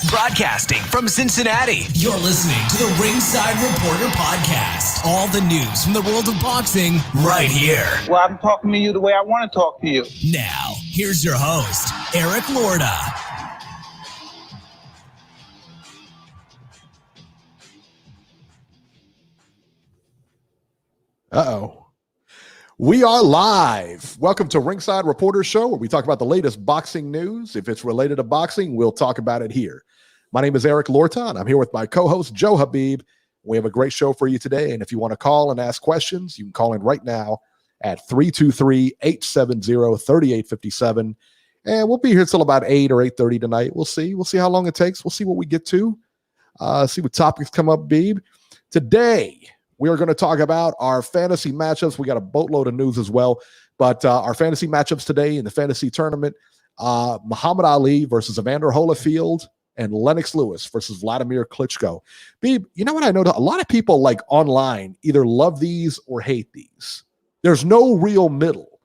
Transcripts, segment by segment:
Broadcasting from Cincinnati, you're listening to the Ringside Reporter podcast. All the news from the world of boxing right here. Well, I'm talking to you the way I want to talk to you. Now, here's your host, Eric Lorda. Uh-oh. We are live. Welcome to Ringside Reporter Show, where we talk about the latest boxing news. If it's related to boxing, we'll talk about it here. My name is Eric Lorta, and I'm here with my co-host, Joe Habib. We have a great show for you today, and if you want to call and ask questions, you can call in right now at 323-870-3857, and we'll be here till about 8 or 8:30 tonight. We'll see. We'll see how long it takes. We'll see what we get to. See what topics come up, Beeb. Today, we are going to talk about our fantasy matchups. We got a boatload of news as well, but our fantasy matchups today in the fantasy tournament, Muhammad Ali versus Evander Holyfield and Lennox Lewis versus Vladimir Klitschko. Beeb, you know what I know? A lot of people like online either love these or hate these. There's no real middle.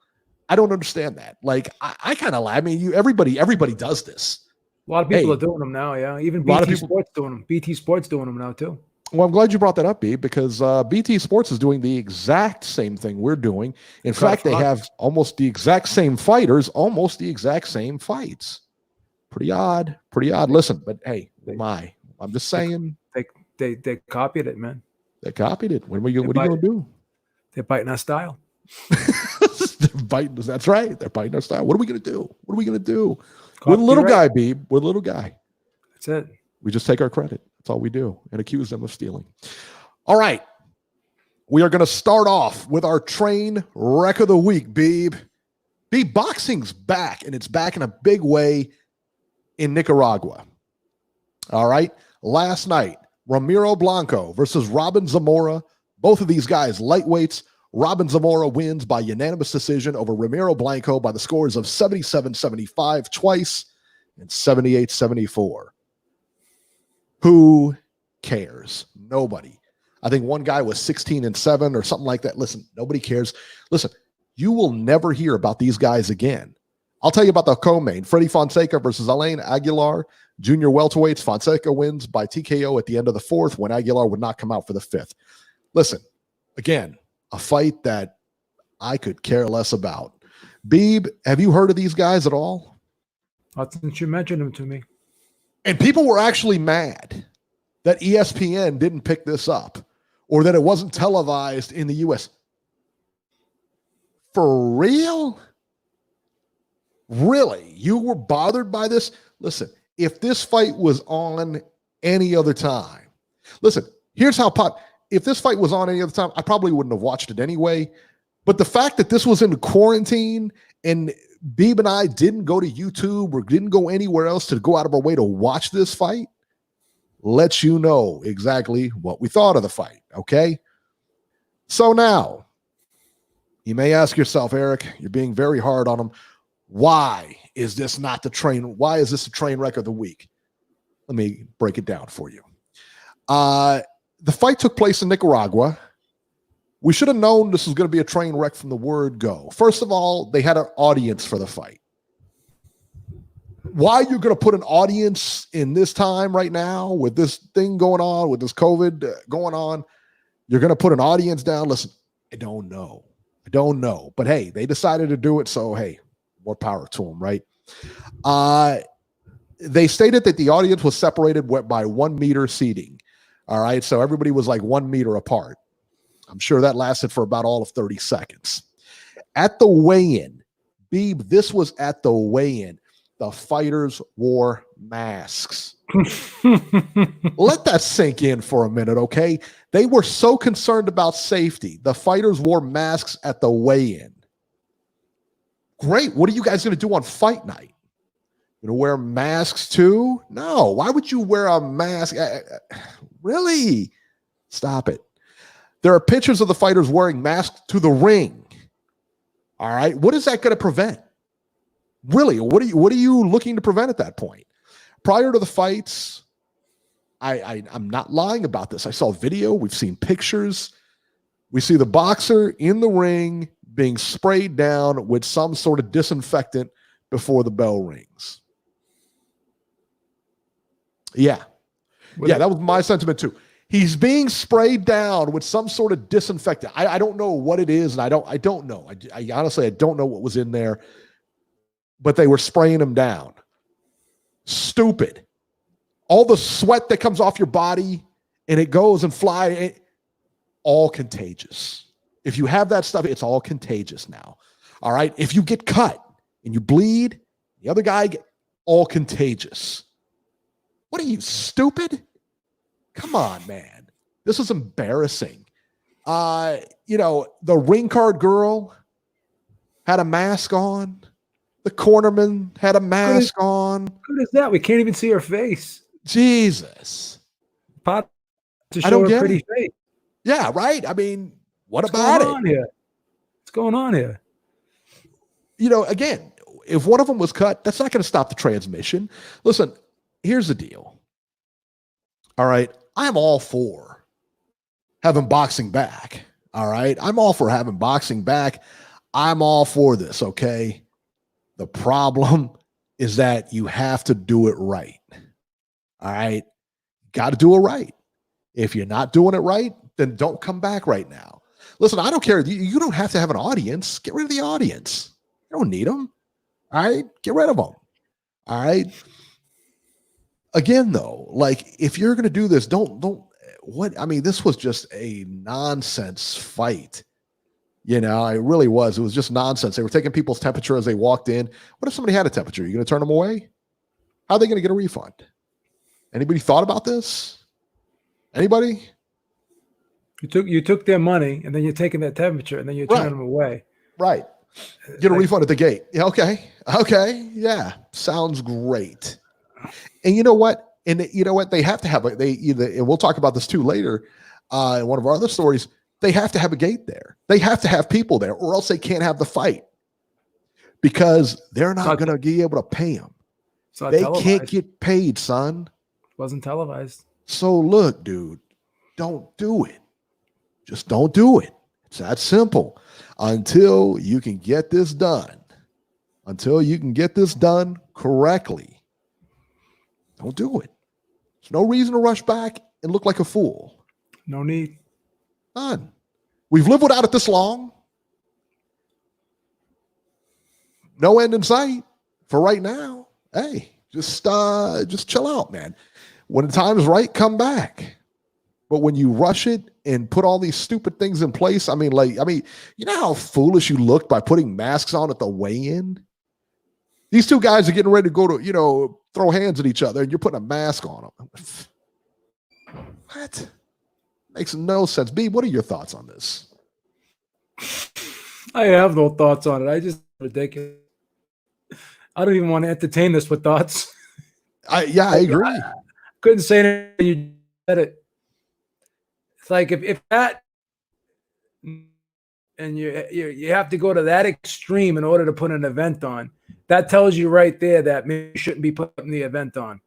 I don't understand that. Like, I kind of, I mean, everybody does this. A lot of people are doing them now, yeah. Even BT Sports doing them. BT Sports doing them now too. Well, I'm glad you brought that up, B, because BT Sports is doing the exact same thing we're doing. In fact, they have almost the exact same fighters, almost the exact same fights. Pretty odd. Listen, but hey, I'm just saying. They copied it, man. They copied it. What are you going to do? They're biting our style. They're biting. That's right. They're biting our style. What are we going to do? We're the little guy, B. We're the little guy. That's it. We just take our credit. That's all we do, and accuse them of stealing. All right. We are going to start off with our train wreck of the week, Beeb. Beeb, boxing's back, and it's back in a big way in Nicaragua. All right. Last night, Ramiro Blanco versus Robin Zamora. Both of these guys, lightweights. Robin Zamora wins by unanimous decision over Ramiro Blanco by the scores of 77-75 twice and 78-74. Who cares? Nobody. I think one guy was 16-7 or something like that. Listen, nobody cares. Listen, you will never hear about these guys again. I'll tell you about the co-main. Freddie Fonseca versus Alain Aguilar. Junior welterweights. Fonseca wins by TKO at the end of the fourth when Aguilar would not come out for the fifth. Listen, again, a fight that I could care less about. Beeb, have you heard of these guys at all? Not since you mentioned them to me. And people were actually mad that ESPN didn't pick this up or that it wasn't televised in the U.S. For real? Really? You were bothered by this? Listen, if this fight was on any other time, listen, here's how if this fight was on any other time, I probably wouldn't have watched it anyway. But the fact that this was in quarantine and Beeb and I didn't go to YouTube or didn't go anywhere else to go out of our way to watch this fight lets you know exactly what we thought of the fight, okay? So now, you may ask yourself, Eric, you're being very hard on him. Why is this not the train? Why is this a train wreck of the week? Let me break it down for you. The fight took place in Nicaragua. We should have known this was going to be a train wreck from the word go. First of all, they had an audience for the fight. Why you're going to put an audience in this time right now with this thing going on, with this COVID going on, you're going to put an audience down? Listen, I don't know. But hey, they decided to do it, so hey, more power to them, right? They stated that the audience was separated by 1 meter seating. All right, so everybody was like 1 meter apart. I'm sure that lasted for about all of 30 seconds. At the weigh-in, Beeb, this was at the weigh-in. The fighters wore masks. Let that sink in for a minute, okay? They were so concerned about safety. The fighters wore masks at the weigh-in. Great. What are you guys going to do on fight night? Going to wear masks too? No. Why would you wear a mask? Really? Stop it. There are pictures of the fighters wearing masks to the ring. All right. What is that going to prevent? Really? What are you looking to prevent at that point? Prior to the fights, I'm not lying about this. I saw video. We've seen pictures. We see the boxer in the ring being sprayed down with some sort of disinfectant before the bell rings. Yeah. Yeah, that was my sentiment too. He's being sprayed down with some sort of disinfectant. I don't know what it is, and I don't know. I honestly, I don't know what was in there, but they were spraying him down. Stupid. All the sweat that comes off your body and it goes and flies, all contagious. If you have that stuff, it's all contagious now. All right. If you get cut and you bleed, the other guy, all contagious. What are you, stupid? Come on, man. This is embarrassing. The ring card girl had a mask on. The cornerman had a mask on. Good as that. We can't even see her face. Jesus. Pot to show her pretty face. Yeah, right? I mean, what about it? What's going on here? Again, if one of them was cut, that's not going to stop the transmission. Listen, here's the deal. All right. I'm all for having boxing back. All right. I'm all for having boxing back. I'm all for this. Okay. The problem is that you have to do it right. All right. Got to do it right. If you're not doing it right, then don't come back right now. Listen, I don't care. You don't have to have an audience. Get rid of the audience. You don't need them. All right. Get rid of them. All right. Again, though, like if you're going to do this, this was just a nonsense fight. It really was. It was just nonsense. They were taking people's temperature as they walked in. What if somebody had a temperature? You going to turn them away? How are they going to get a refund? Anybody thought about this? Anybody? You took their money and then you're taking their temperature and then you're turning them away. Right. Get a refund at the gate. Yeah, okay. Okay. Yeah. Sounds great. And you know what? They have to have and we'll talk about this too later in one of our other stories. They have to have a gate there. They have to have people there, or else they can't have the fight because they're not going to be able to pay them. They can't get paid, son. Wasn't televised. So look, dude, don't do it. Just don't do it. It's that simple. Until you can get this done. Until you can get this done correctly. Don't do it. There's no reason to rush back and look like a fool. No need. None. We've lived without it this long. No end in sight for right now. Hey, just chill out, man. When the time is right, come back. But when you rush it and put all these stupid things in place, you know how foolish you looked by putting masks on at the weigh-in? These two guys are getting ready to go to, throw hands at each other, and you're putting a mask on them. What? Makes no sense. B, what are your thoughts on this? I have no thoughts on it. I just ridiculous. I don't even want to entertain this with thoughts. I agree. I couldn't say anything. You said it. It's like if that, and you have to go to that extreme in order to put an event on. That tells you right there that maybe you shouldn't be putting the event on.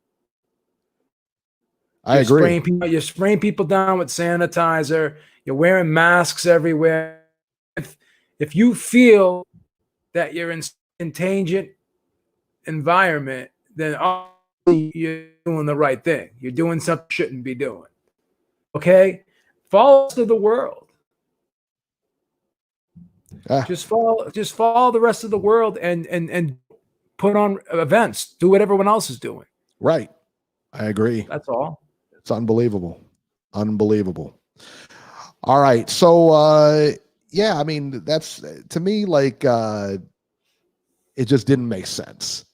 I agree. You're spraying people down with sanitizer. You're wearing masks everywhere. If you feel that you're in a contagious environment, then you're doing the right thing. You're doing something you shouldn't be doing. Okay? Follow to the world. Just follow the rest of the world and put on events. Do what everyone else is doing. Right. I agree. That's all. It's unbelievable. Unbelievable. All right. So, that's to me like it just didn't make sense,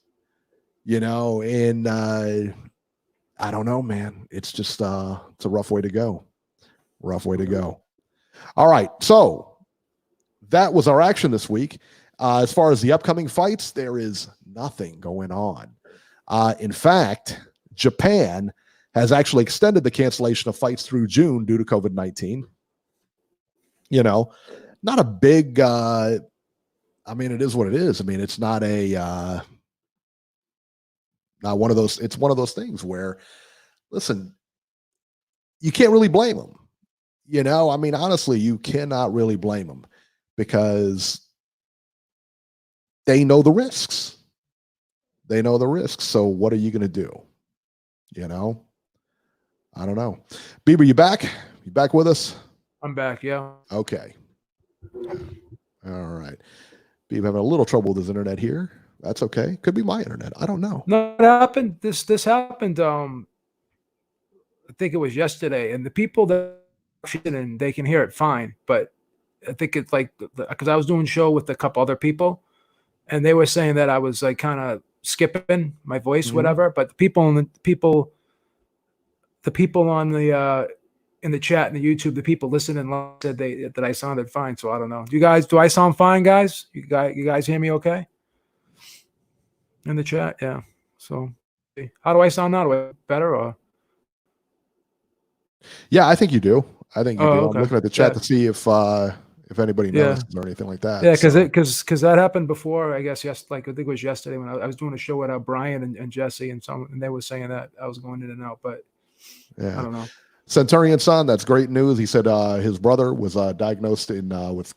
and I don't know, man. It's just it's a rough way to go. Rough way to go. All right. So that was our action this week. As far as the upcoming fights, there is nothing going on. In fact, Japan has actually extended the cancellation of fights through June due to COVID-19. Not a big, it is what it is. It's not not one of those, it's one of those things where, listen, you can't really blame them. Honestly, you cannot really blame them because they know the risks. They know the risks. So what are you going to do? You know, I don't know. Bieber, you back? You back with us? I'm back. Yeah. Okay. All right. Bieber having a little trouble with his internet here. That's okay. Could be my internet. I don't know. No, it happened. This happened. I think it was yesterday, and the people that and they can hear it fine, but I think it's like because I was doing a show with a couple other people, and they were saying that I was like kind of skipping my voice, whatever. But the people on the in the chat and the YouTube, the people listening said that I sounded fine. So I don't know. Do I sound fine, guys? You guys hear me okay? In the chat, yeah. So how do I sound now? Do I better or? Yeah, I think you do. I think you do. Okay. I'm looking at the chat to see if anybody notices or anything like that. Yeah, because that happened before. I guess like I think it was yesterday when I was doing a show with Brian and Jesse and they were saying that I was going in and out, but yeah, I don't know. Centurion son, that's great news. He said his brother was diagnosed with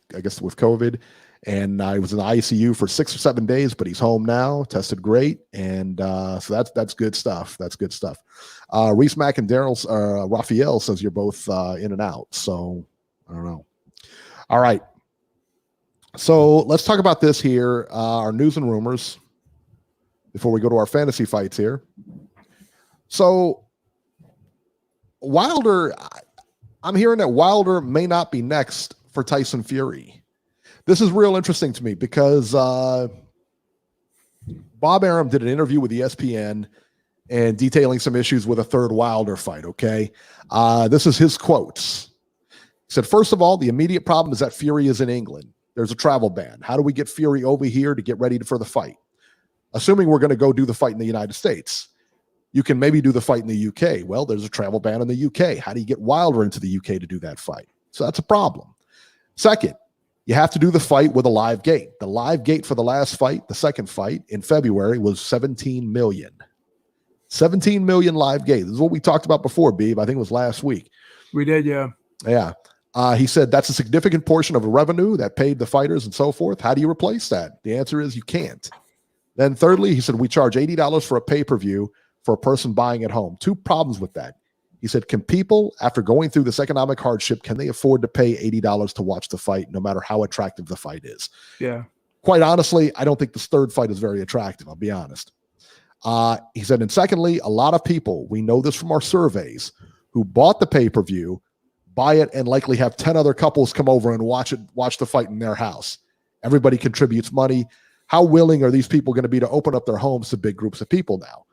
COVID, and he was in the ICU for 6 or 7 days, but he's home now, tested great, and so that's good stuff. That's good stuff. Reese Mack and Raphael says you're both in and out, so I don't know. All right, so let's talk about this here. Our news and rumors before we go to our fantasy fights here. So Wilder, I'm hearing that Wilder may not be next for Tyson Fury. This is real interesting to me because Bob Arum did an interview with ESPN and detailing some issues with a third Wilder fight, okay? This is his quotes. He said, first of all, the immediate problem is that Fury is in England. There's a travel ban. How do we get Fury over here to get ready for the fight? Assuming we're going to go do the fight in the United States. You can maybe do the fight in the UK. Well, there's a travel ban in the UK. How do you get Wilder into the UK to do that fight? So that's a problem. Second, you have to do the fight with a live gate. The live gate for the last fight, the second fight in February, was 17 million. 17 million live gate. This is what we talked about before, Beeb. I think it was last week. We did, yeah. Yeah. He said that's a significant portion of the revenue that paid the fighters and so forth. How do you replace that? The answer is you can't. Then thirdly, he said we charge $80 for a pay-per-view for a person buying at home. Two problems with that. He said, can people, after going through this economic hardship, can they afford to pay $80 to watch the fight, no matter how attractive the fight is? Yeah. Quite honestly, I don't think this third fight is very attractive. I'll be honest. He said, and secondly, a lot of people, we know this from our surveys, who bought the pay-per-view, buy it, and likely have 10 other couples come over and watch the fight in their house. Everybody contributes money. How willing are these people going to be to open up their homes to big groups of people now?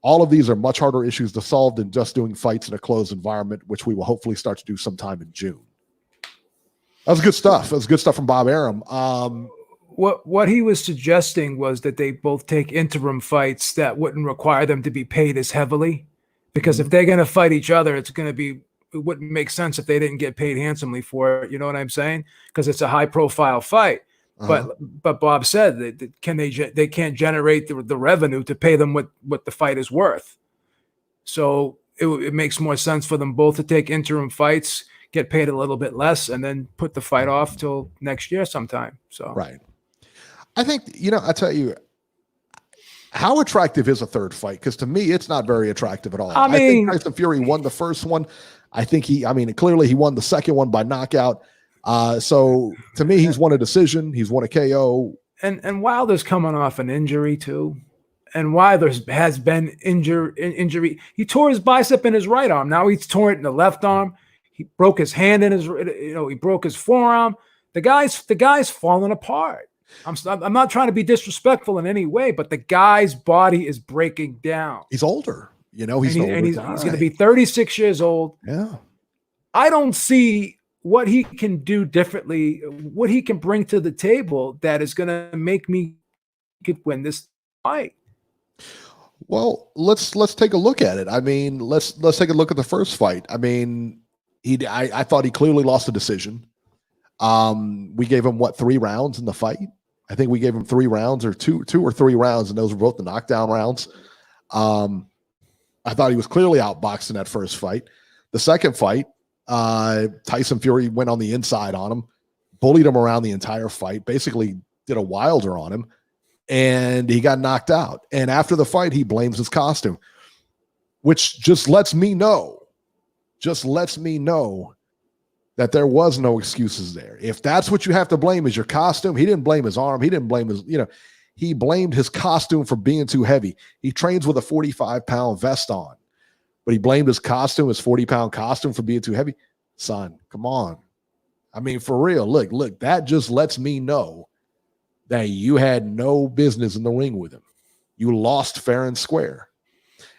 All of these are much harder issues to solve than just doing fights in a closed environment, which we will hopefully start to do sometime in June. That was good stuff. That was good stuff from Bob Arum. What he was suggesting was that they both take interim fights that wouldn't require them to be paid as heavily, because if they're going to fight each other, it wouldn't make sense if they didn't get paid handsomely for it. You know what I'm saying? Because it's a high profile fight. But Bob said that they can't generate the revenue to pay them what the fight is worth. So it makes more sense for them both to take interim fights, get paid a little bit less, and then put the fight off till next year sometime. So right. I think, I tell you, how attractive is a third fight? Because to me, it's not very attractive at all. I think Tyson Fury won the first one. I think clearly he won the second one by knockout. So to me, he's won a decision. He's won a KO. And Wilder's coming off an injury too. And Wilder has been injury. He tore his bicep in his right arm. Now he's torn it in the left arm. He broke his hand in he broke his forearm. The guy's falling apart. I'm not trying to be disrespectful in any way, but the guy's body is breaking down. He's older. He's going to be 36 years old. Yeah. I don't see what he can do differently, what he can bring to the table that is going to make me could win this fight. Well, let's take a look at it. Let's take a look at the first fight. I thought he clearly lost a decision. We gave him 3 rounds in the fight. I think we gave him 3 rounds or two or 3 rounds, and those were both the knockdown rounds. I thought he was clearly outboxed in that first fight. The second fight, Tyson Fury went on the inside on him, bullied him around the entire fight, basically did a Wilder on him. and he got knocked out. And after the fight, he blames his costume, which just lets me know that there was no excuses there. If that's what you have to blame is your costume, he didn't blame his arm. He didn't blame his, he blamed his costume for being too heavy. He trains with a 45-pound vest on, but he blamed his costume, his 40-pound costume, for being too heavy. Son, come on. I mean, for real, look, that just lets me know that you had no business in the ring with him. You lost fair and square.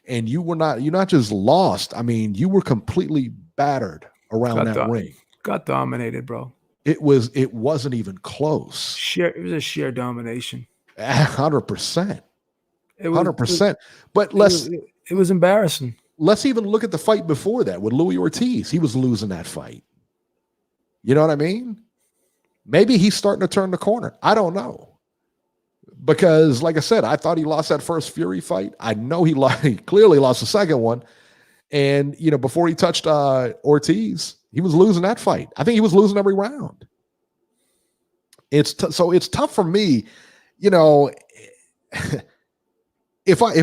And you're not just lost. I mean, you were completely battered around that ring. Got dominated, bro. It wasn't even close. It was a sheer domination. 100%. 100%. But it was embarrassing. Let's even look at the fight before that with Louis Ortiz. He was losing that fight. You know what I mean? Maybe he's starting to turn the corner. I don't know. Because, like I said, I thought he lost that first Fury fight. I know he clearly lost the second one. And, before he touched Ortiz, he was losing that fight. I think he was losing every round. So it's tough for me, if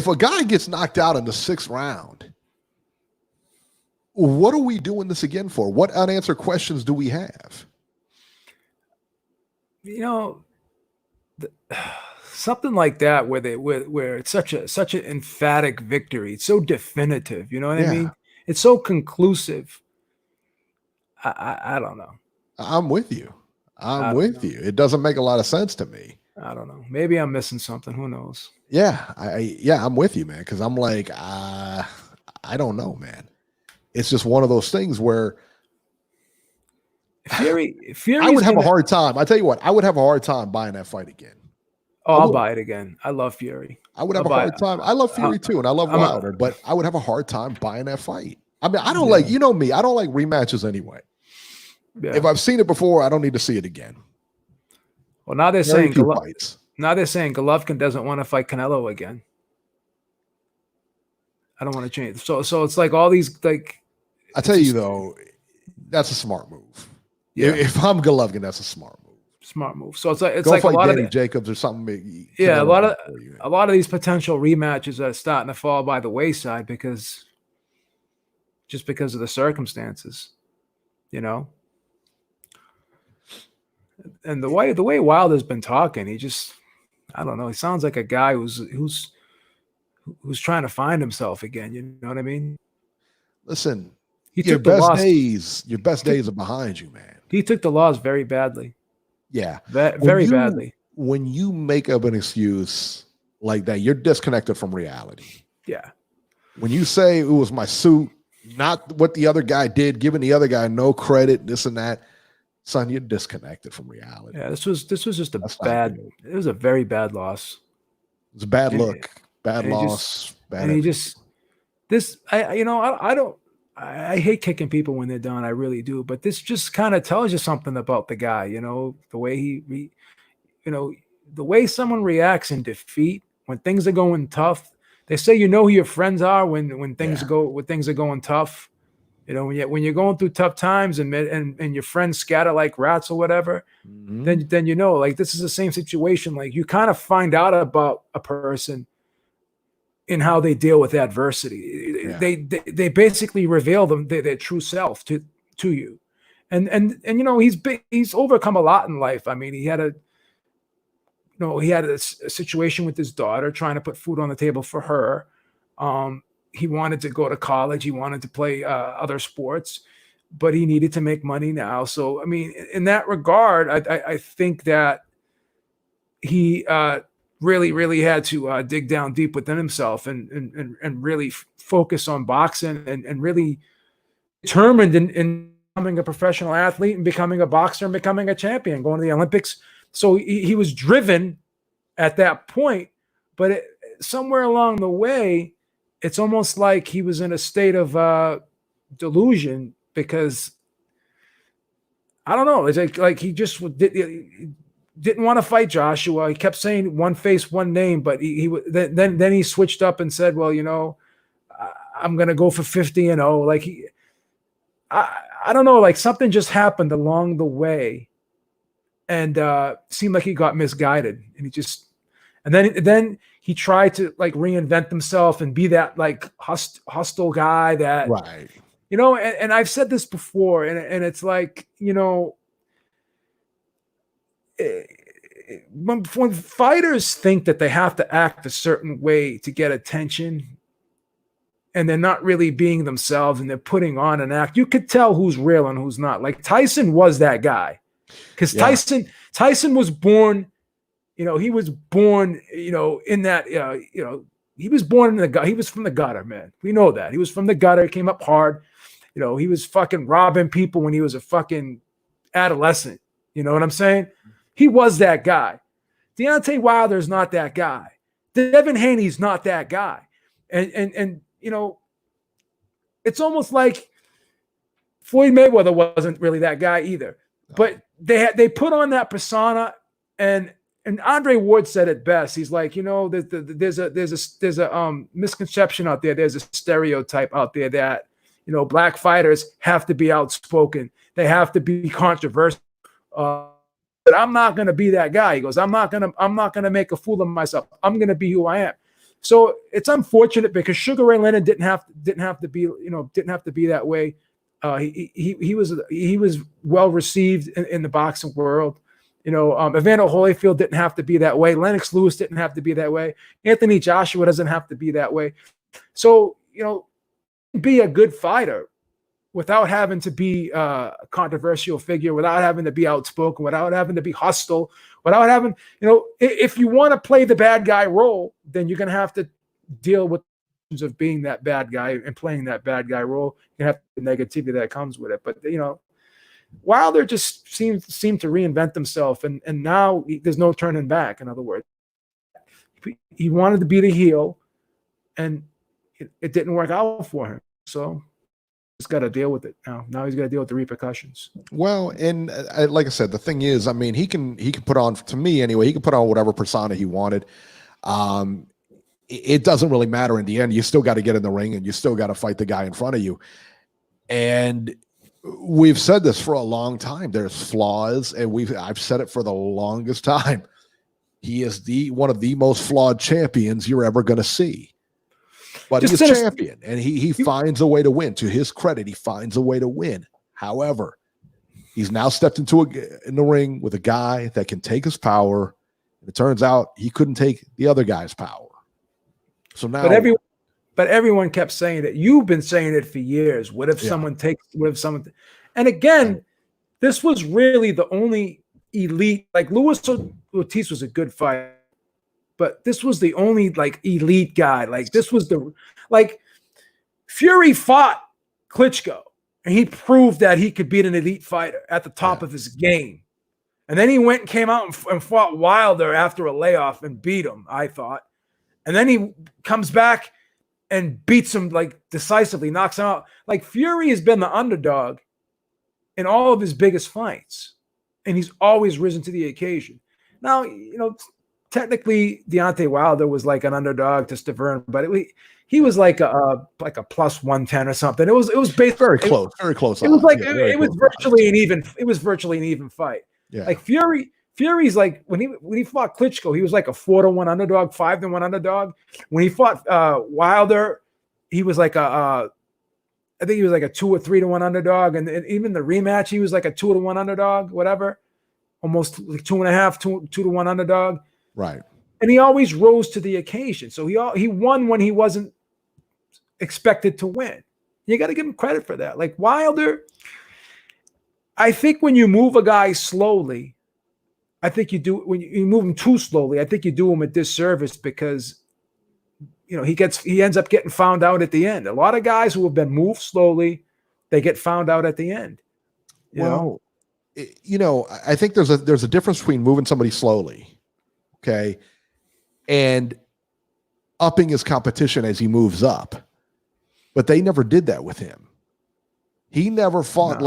a guy gets knocked out in the 6th round, what are we doing this again for? What unanswered questions do we have? Something like that where it's such an emphatic victory. It's so definitive. You know what I mean? It's so conclusive. I don't know. I'm with you. I'm with you. It doesn't make a lot of sense to me. I don't know. Maybe I'm missing something. Who knows? Yeah. I'm with you, man. Because I'm like, I don't know, man. It's just one of those things where Fury I would have a hard time. I tell you what, I would have a hard time buying that fight again. Oh, I'll buy it again. I love Fury. I would have a hard time. I love Fury too, and I love Wilder, but I would have a hard time buying that fight. I mean, I don't like, me, I don't like rematches anyway. Yeah. If I've seen it before, I don't need to see it again. Well, now they're saying Golovkin doesn't want to fight Canelo again. I don't want to change. So it's like all these like. I tell you though, that's a smart move. Yeah. If I'm Golovkin, that's a smart move. Smart move. So it's like a lot Danny of Jacobs or something. Yeah, a lot of these potential rematches are starting to fall by the wayside because of the circumstances, And the way Wilder's been talking, I don't know. He sounds like a guy who's trying to find himself again. You know what I mean? Listen, your best days are behind you, man. He took the loss very badly. Yeah. Very badly. When you make up an excuse like that, you're disconnected from reality. Yeah. When you say it was my suit, not what the other guy did, giving the other guy no credit, this and that, son, you're disconnected from reality. Yeah, this was just it was a very bad loss. It's a bad look, bad loss, bad. And I hate kicking people when they're done. I really do. But this just kind of tells you something about the guy, the way the way someone reacts in defeat when things are going tough. They say who your friends are when things are going tough. When you're going through tough times and your friends scatter like rats or whatever, then like this is the same situation. Like you kind of find out about a person in how they deal with adversity. Yeah. They basically reveal their true self to you, and he's overcome a lot in life. I mean, he had a situation with his daughter, trying to put food on the table for her. He wanted to go to college. He wanted to play other sports, but he needed to make money now. So, I mean, in that regard, I think that he really, really had to dig down deep within himself and really focus on boxing and really determined in becoming a professional athlete and becoming a boxer and becoming a champion, going to the Olympics. So he was driven at that point, but somewhere along the way, it's almost like he was in a state of delusion because I don't know. It's like he just didn't want to fight Joshua. He kept saying one face, one name, but then he switched up and said, "Well, I'm going to go for 50-0." Like I don't know. Like something just happened along the way, and seemed like he got misguided, and And then he tried to like reinvent himself and be that like hostile guy that, right. you know, and I've said this before, and it's like, you know, when fighters think that they have to act a certain way to get attention, and they're not really being themselves and they're putting on an act, you could tell who's real and who's not. Like Tyson was that guy, because Tyson was born, you know, he was born, you know, in that, you know, he was born in the gutter. He was from the gutter, man. We know that. He was from the gutter, came up hard. You know, he was fucking robbing people when he was a fucking adolescent. You know what I'm saying? He was that guy. Deontay Wilder is not that guy. Devin Haney's not that guy. And you know, it's almost like Floyd Mayweather wasn't really that guy either. But they put on that persona, and Andre Ward said it best. He's like, you know, there's a misconception out there. There's a stereotype out there that, you know, black fighters have to be outspoken. They have to be controversial. But I'm not going to be that guy. He goes, I'm not going to make a fool of myself. I'm going to be who I am. So it's unfortunate because Sugar Ray Leonard didn't have to be that way. He was well received in the boxing world. You know, Evander Holyfield didn't have to be that way. Lennox Lewis didn't have to be that way. Anthony Joshua doesn't have to be that way. So, you know, be a good fighter without having to be a controversial figure, without having to be outspoken, without having to be hostile, without having, you know, if you want to play the bad guy role, then you're going to have to deal with of being that bad guy and playing that bad guy role. You have the negativity that comes with it. But, you know, Wilder just seemed to reinvent himself, and now there's no turning back. In other words, he wanted to be the heel, and it didn't work out for him. So he's got to deal with it now. Now he's got to deal with the repercussions. Well, and like I said, the thing is, I mean, he can put on, to me anyway, he can put on whatever persona he wanted. It doesn't really matter in the end. You still got to get in the ring, and you still got to fight the guy in front of you. And we've said this for a long time. There's flaws, and I've said it for the longest time. He is one of the most flawed champions you're ever going to see. But he's a champion, and he finds a way to win. To his credit, he finds a way to win. However, he's now stepped in the ring with a guy that can take his power. And it turns out he couldn't take the other guy's power. So now, but everyone kept saying that. You've been saying it for years. What if someone takes? What if someone? And again, this was really the only elite. Like Luis Ortiz was a good fighter, but this was the only like elite guy. Like this was Fury fought Klitschko, and he proved that he could beat an elite fighter at the top of his game. And then he went and came out and fought Wilder after a layoff and beat him, I thought. And then he comes back and beats him like decisively, knocks him out. Like Fury has been the underdog in all of his biggest fights, and he's always risen to the occasion. Now, you know, technically Deontay Wilder was like an underdog to Stavern, but he was like a plus 110 or something. It was basically very close. It was like it was virtually an even fight. Yeah. Like Fury's like when he fought Klitschko, he was like a 4-1 underdog, 5-1 underdog. When he fought Wilder, he was like I think he was like a 2 or 3-1 underdog, and even the rematch, he was like a 2-1 underdog, whatever, almost like 2.5, 2-1 underdog. Right. And he always rose to the occasion. So he won when he wasn't expected to win. You got to give him credit for that. Like Wilder, I think when you move a guy slowly, I think you do, when you move him too slowly, I think you do him a disservice because, you know, he ends up getting found out at the end. A lot of guys who have been moved slowly, they get found out at the end. You know, I think there's a difference between moving somebody slowly, okay, and upping his competition as he moves up. But they never did that with him. He never fought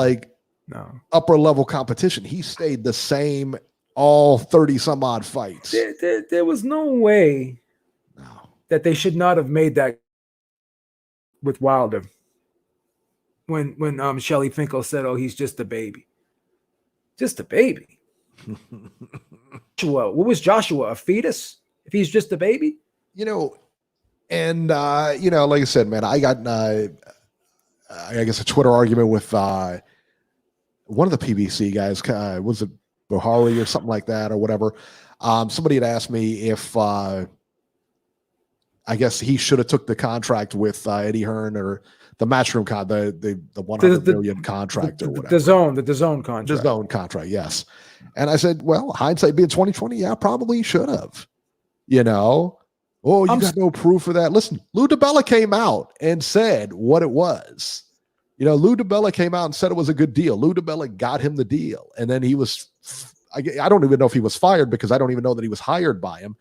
upper level competition. He stayed the same all 30 some odd fights. There was no way that they should not have made that with Wilder. When Shelley Finkel said, "Oh, he's just a baby." Just a baby. What was Joshua? A fetus? if he's just a baby? And like I said, man, I got I guess a Twitter argument with one of the PBC guys. Was it Buhari or something like that or whatever? Somebody had asked me if I guess he should have took the contract with Eddie Hearn or the Matchroom the 100 million contract or whatever. The zone contract. The zone contract, yes. And I said, well, hindsight being 2020, yeah, probably should have. Oh, you got no proof for that. Listen, Lou DiBella came out and said what it was. Lou DiBella came out and said it was a good deal. Lou DiBella got him the deal. And then he was, I don't even know if he was fired because I don't even know that he was hired by him.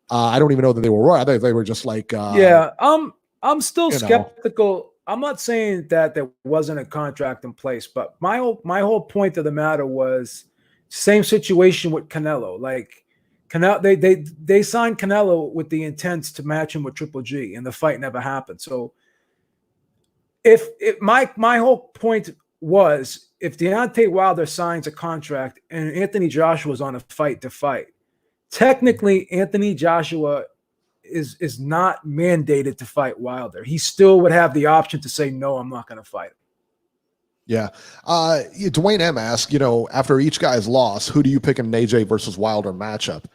I don't even know that they were right. They were just like, I'm still skeptical. I'm not saying that there wasn't a contract in place, but my whole point of the matter was same situation with Canelo. Like, they signed Canelo with the intent to match him with Triple G, and the fight never happened. So, if my whole point was, if Deontay Wilder signs a contract and Anthony Joshua's on a fight to fight, technically Anthony Joshua is not mandated to fight Wilder. He still would have the option to say, no, I'm not going to fight him. Yeah. Dwayne M asked, after each guy's loss, who do you pick in an AJ versus Wilder matchup?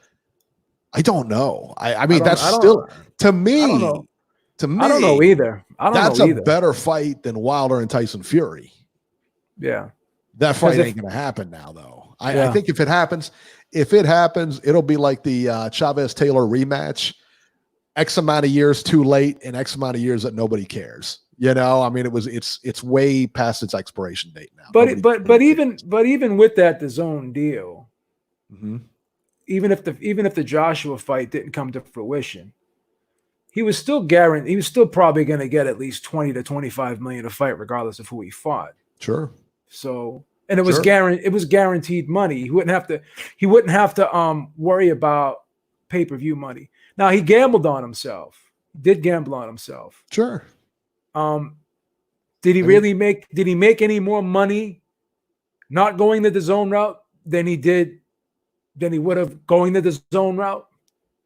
I don't know. I mean, that's still, to me, I don't know either. That's a better fight than Wilder and Tyson Fury. Yeah. That fight ain't going to happen now, though. I think if it happens, it'll be like the Chavez-Taylor rematch. X amount of years too late and X amount of years that nobody cares. I mean, it's way past its expiration date now. But even with that DAZN deal, mm-hmm. even if the Joshua fight didn't come to fruition, he was still guaranteed. He was still probably going to get at least 20 to 25 million a fight, regardless of who he fought. Sure. So, and it was guaranteed money. He wouldn't have to worry about pay-per-view money. Now, he gambled on himself. Did gamble on himself. Sure. Did he make any more money not going the DAZN route than he would have going the DAZN route?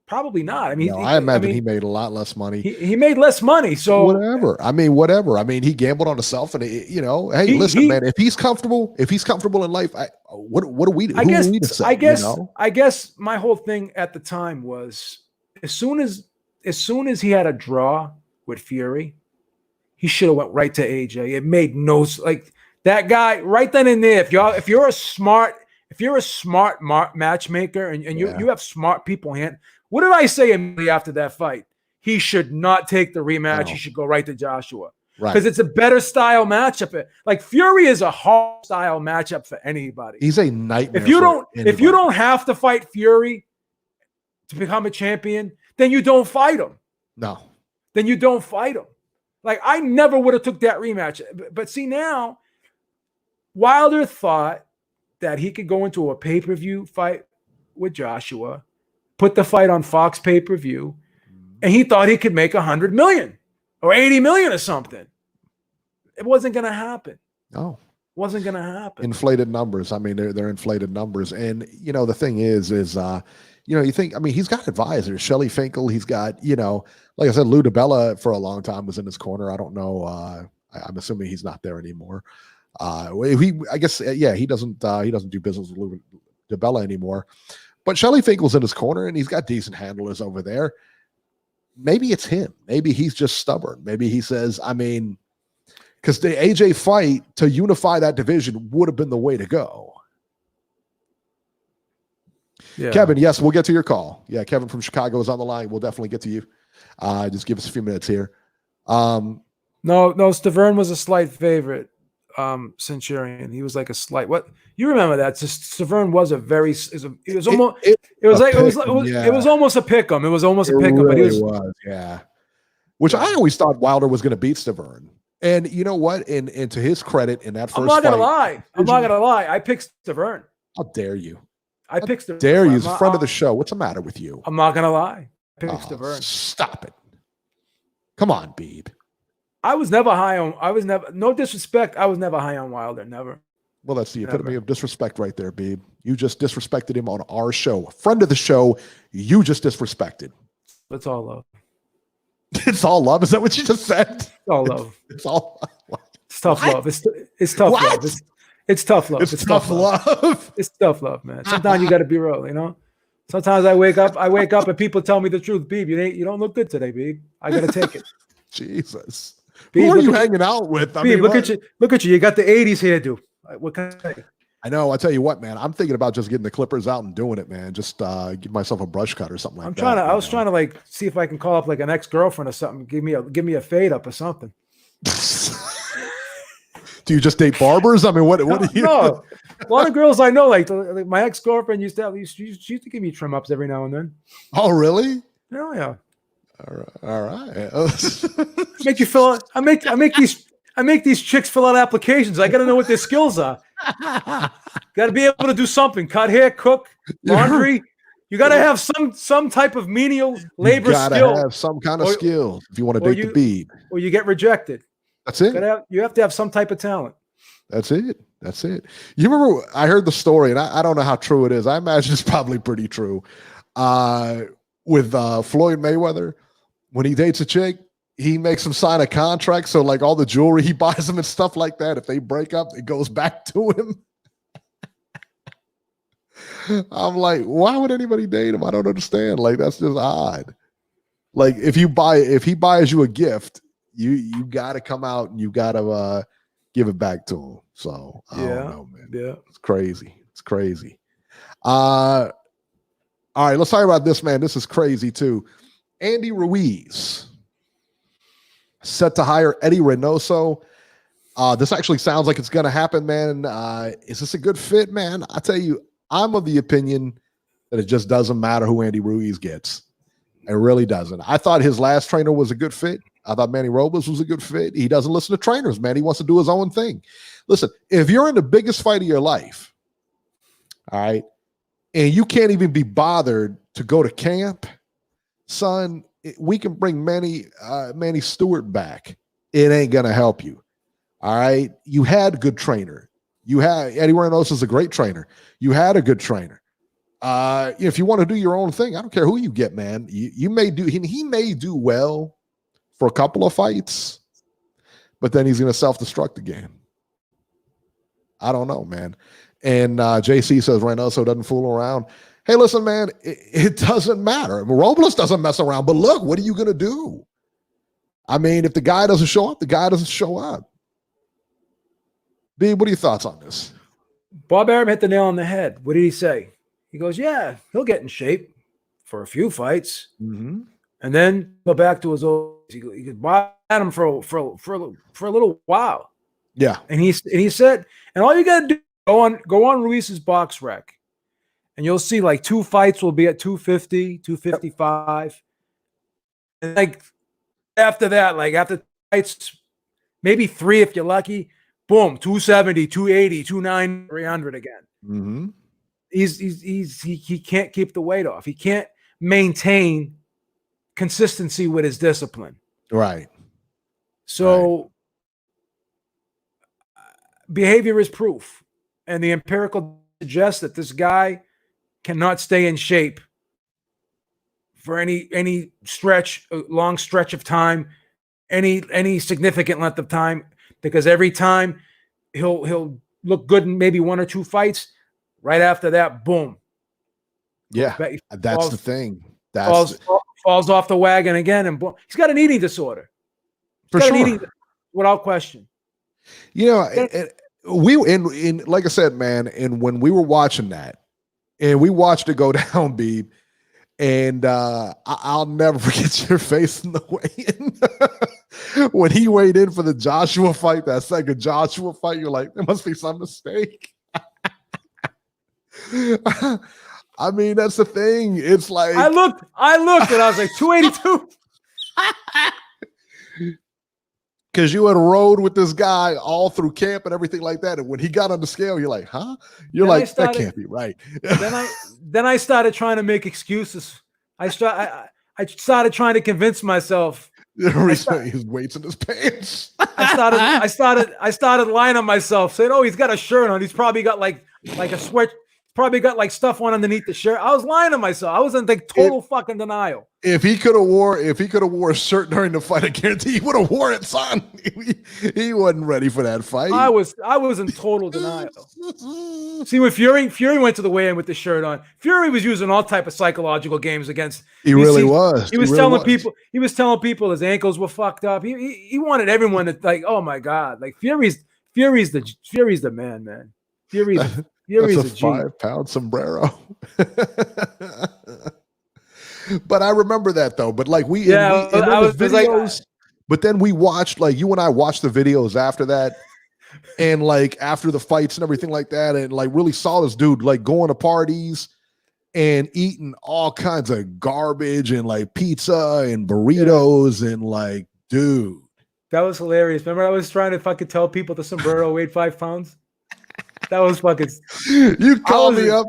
Probably not. I mean, I imagine he made a lot less money. He made less money. So whatever. I mean, he gambled on himself, and hey, listen, man. If he's comfortable in life, what do we do? I guess my whole thing at the time was as soon as he had a draw with Fury, he should have went right to AJ. It made no that guy right then and there. If you're a smart matchmaker and you have smart people hand. What did I say immediately after that fight? He should not take the rematch. No. He should go right to Joshua. Right. Because it's a better style matchup. Like Fury is a hard style matchup for anybody. He's a nightmare. If you don't have to fight Fury to become a champion, then you don't fight him. No. Then you don't fight him. Like I never would have took that rematch. But see now, Wilder thought that he could go into a pay-per-view fight with Joshua, put the fight on Fox pay-per-view, and he thought he could make 100 million or 80 million or something. It wasn't going to happen. No. Wasn't going to happen. Inflated numbers. I mean, they're inflated numbers. And, the thing is you think, I mean, he's got advisors. Shelley Finkel, he's got, like I said, Lou DiBella for a long time was in his corner. I don't know. I'm assuming he's not there anymore. He doesn't do business with Lou DiBella anymore. But Shelley Finkel's in his corner, and he's got decent handlers over there. Maybe it's him. Maybe he's just stubborn. Maybe he says, because the AJ fight to unify that division would have been the way to go. Yeah. Kevin, yes, we'll get to your call. Yeah, Kevin from Chicago is on the line. We'll definitely get to you. Just give us a few minutes here. No, Stavern was a slight favorite. Centurion. He was like a slight. What you remember that? Stavern was it was almost a pick 'em. It was almost a pick 'em, but he was yeah. Which I always thought Wilder was going to beat Stavern. And you know what? And to his credit, in that first I'm not gonna lie. I picked Stavern. How dare you? I picked Stavern. Dare you? He's a friend of the show. What's the matter with you? I'm not gonna lie. I picked Stavern. Stop it. Come on, Beeb. No disrespect. I was never high on Wilder. Never. Well, that's the epitome of disrespect right there, Beeb. You just disrespected him on our show. Friend of the show, you just disrespected. It's all love. It's all love? Is that what you just said? It's all love. It's all It's tough love. It's tough love. It's tough love. It's tough love. It's tough love, man. Sometimes you got to be real, you know? Sometimes I wake up and people tell me the truth. Beeb, you don't look good today, Beeb. I got to take it. Jesus. Beeb, who are you hanging out with? I mean, look at you. You got the 80s hairdo. What can I say? I know. I tell you what, man. I'm thinking about just getting the clippers out and doing it, man. Just give myself a brush cut or something like that. I was trying to like see if I can call up like an ex-girlfriend or something. Give me a fade up or something. Do you just date barbers? I mean, what do you? No. A lot of girls I know, like my ex-girlfriend used to give me trim ups every now and then. Oh, really? Oh yeah. All right. Make you fill out. I make these chicks fill out applications. I got to know what their skills are. Got to be able to do something. Cut hair, cook, laundry. You got to have some type of menial labor skill. You got to have some kind of skill if you want to date the Beeb. Or you get rejected. That's it. You have to have some type of talent. That's it. You remember, I heard the story, and I don't know how true it is. I imagine it's probably pretty true. With Floyd Mayweather, when he dates a chick, he makes them sign a contract. So like all the jewelry he buys them and stuff like that, if they break up, it goes back to him. I'm like, why would anybody date him? I don't understand. Like, that's just odd. Like if he buys you a gift, you got to come out and you got to give it back to him. So I don't know, man. Yeah, it's crazy. All right, let's talk about this, man. This is crazy too. Andy Ruiz set to hire Eddy Reynoso. This actually sounds like it's going to happen, man. Is this a good fit, man? I tell you, I'm of the opinion that it just doesn't matter who Andy Ruiz gets. It really doesn't. I thought his last trainer was a good fit. I thought Manny Robles was a good fit. He doesn't listen to trainers, man. He wants to do his own thing. Listen, if you're in the biggest fight of your life, all right, and you can't even be bothered to go to camp, son, we can bring Manny Stewart back. It ain't going to help you. All right. You had a good trainer. Eddy Reynoso is a great trainer. You had a good trainer. If you want to do your own thing, I don't care who you get, man. He may do well for a couple of fights, but then he's going to self-destruct again. I don't know, man. And JC says Reynoso doesn't fool around. Hey, listen, man, it doesn't matter. Robles doesn't mess around, but look, what are you going to do? I mean, if the guy doesn't show up, the guy doesn't show up. B, what are your thoughts on this? Bob Arum hit the nail on the head. What did he say? He goes, yeah, he'll get in shape for a few fights. Mm-hmm. And then go back to his old. He could buy him for a little while. Yeah, and he said, and all you got to do go on Ruiz's box rec, and you'll see like 2 fights will be at 250, 255, and like after that, like after fights, maybe 3 if you're lucky. Boom, 270, 280, 290, 300 again. Mm-hmm. He can't keep the weight off. He can't maintain consistency with his discipline. Right. So behavior is proof. And the empirical suggests that this guy cannot stay in shape for any stretch, long stretch of time, any significant length of time, because every time he'll look good in maybe 1 or 2 fights. Right after that, boom. Yeah, that's the thing. Falls off the wagon again, and boom. He's got an eating disorder. For sure. Without question. You know, we like I said, man, and when we were watching that, and we watched it go down, Beeb, and I'll never forget your face in the weigh-in. When he weighed in for the Joshua fight, that second Joshua fight, you're like, there must be some mistake. I mean, that's the thing. It's like I looked and I was like 282. Because you had rode with this guy all through camp and everything like that. And when he got on the scale, you're like, huh? You're like, that can't be right. Then I started trying to make excuses. I started trying to convince myself His weight's in his pants. I started lying on myself, saying, "Oh, he's got a shirt on. He's probably got like a sweat. Probably got like stuff on underneath the shirt." I was lying to myself. I was in like total fucking denial. If he could have wore a shirt during the fight, I guarantee he would have wore it, son. He wasn't ready for that fight. I was in total denial. See, when Fury went to the weigh-in with the shirt on, Fury was using all type of psychological games against. He was telling people his ankles were fucked up. He wanted everyone to like, oh my god, like Fury's the man. Fury's That's a G. 5-pound sombrero. But I remember that though. But like but then we watched, like you and I watched the videos after that, and like after the fights and everything like that, and like really saw this dude like going to parties and eating all kinds of garbage and like pizza and burritos and like, dude. That was hilarious. Remember, I was trying to fucking tell people the sombrero weighed 5 pounds. That was fucking. You called me up.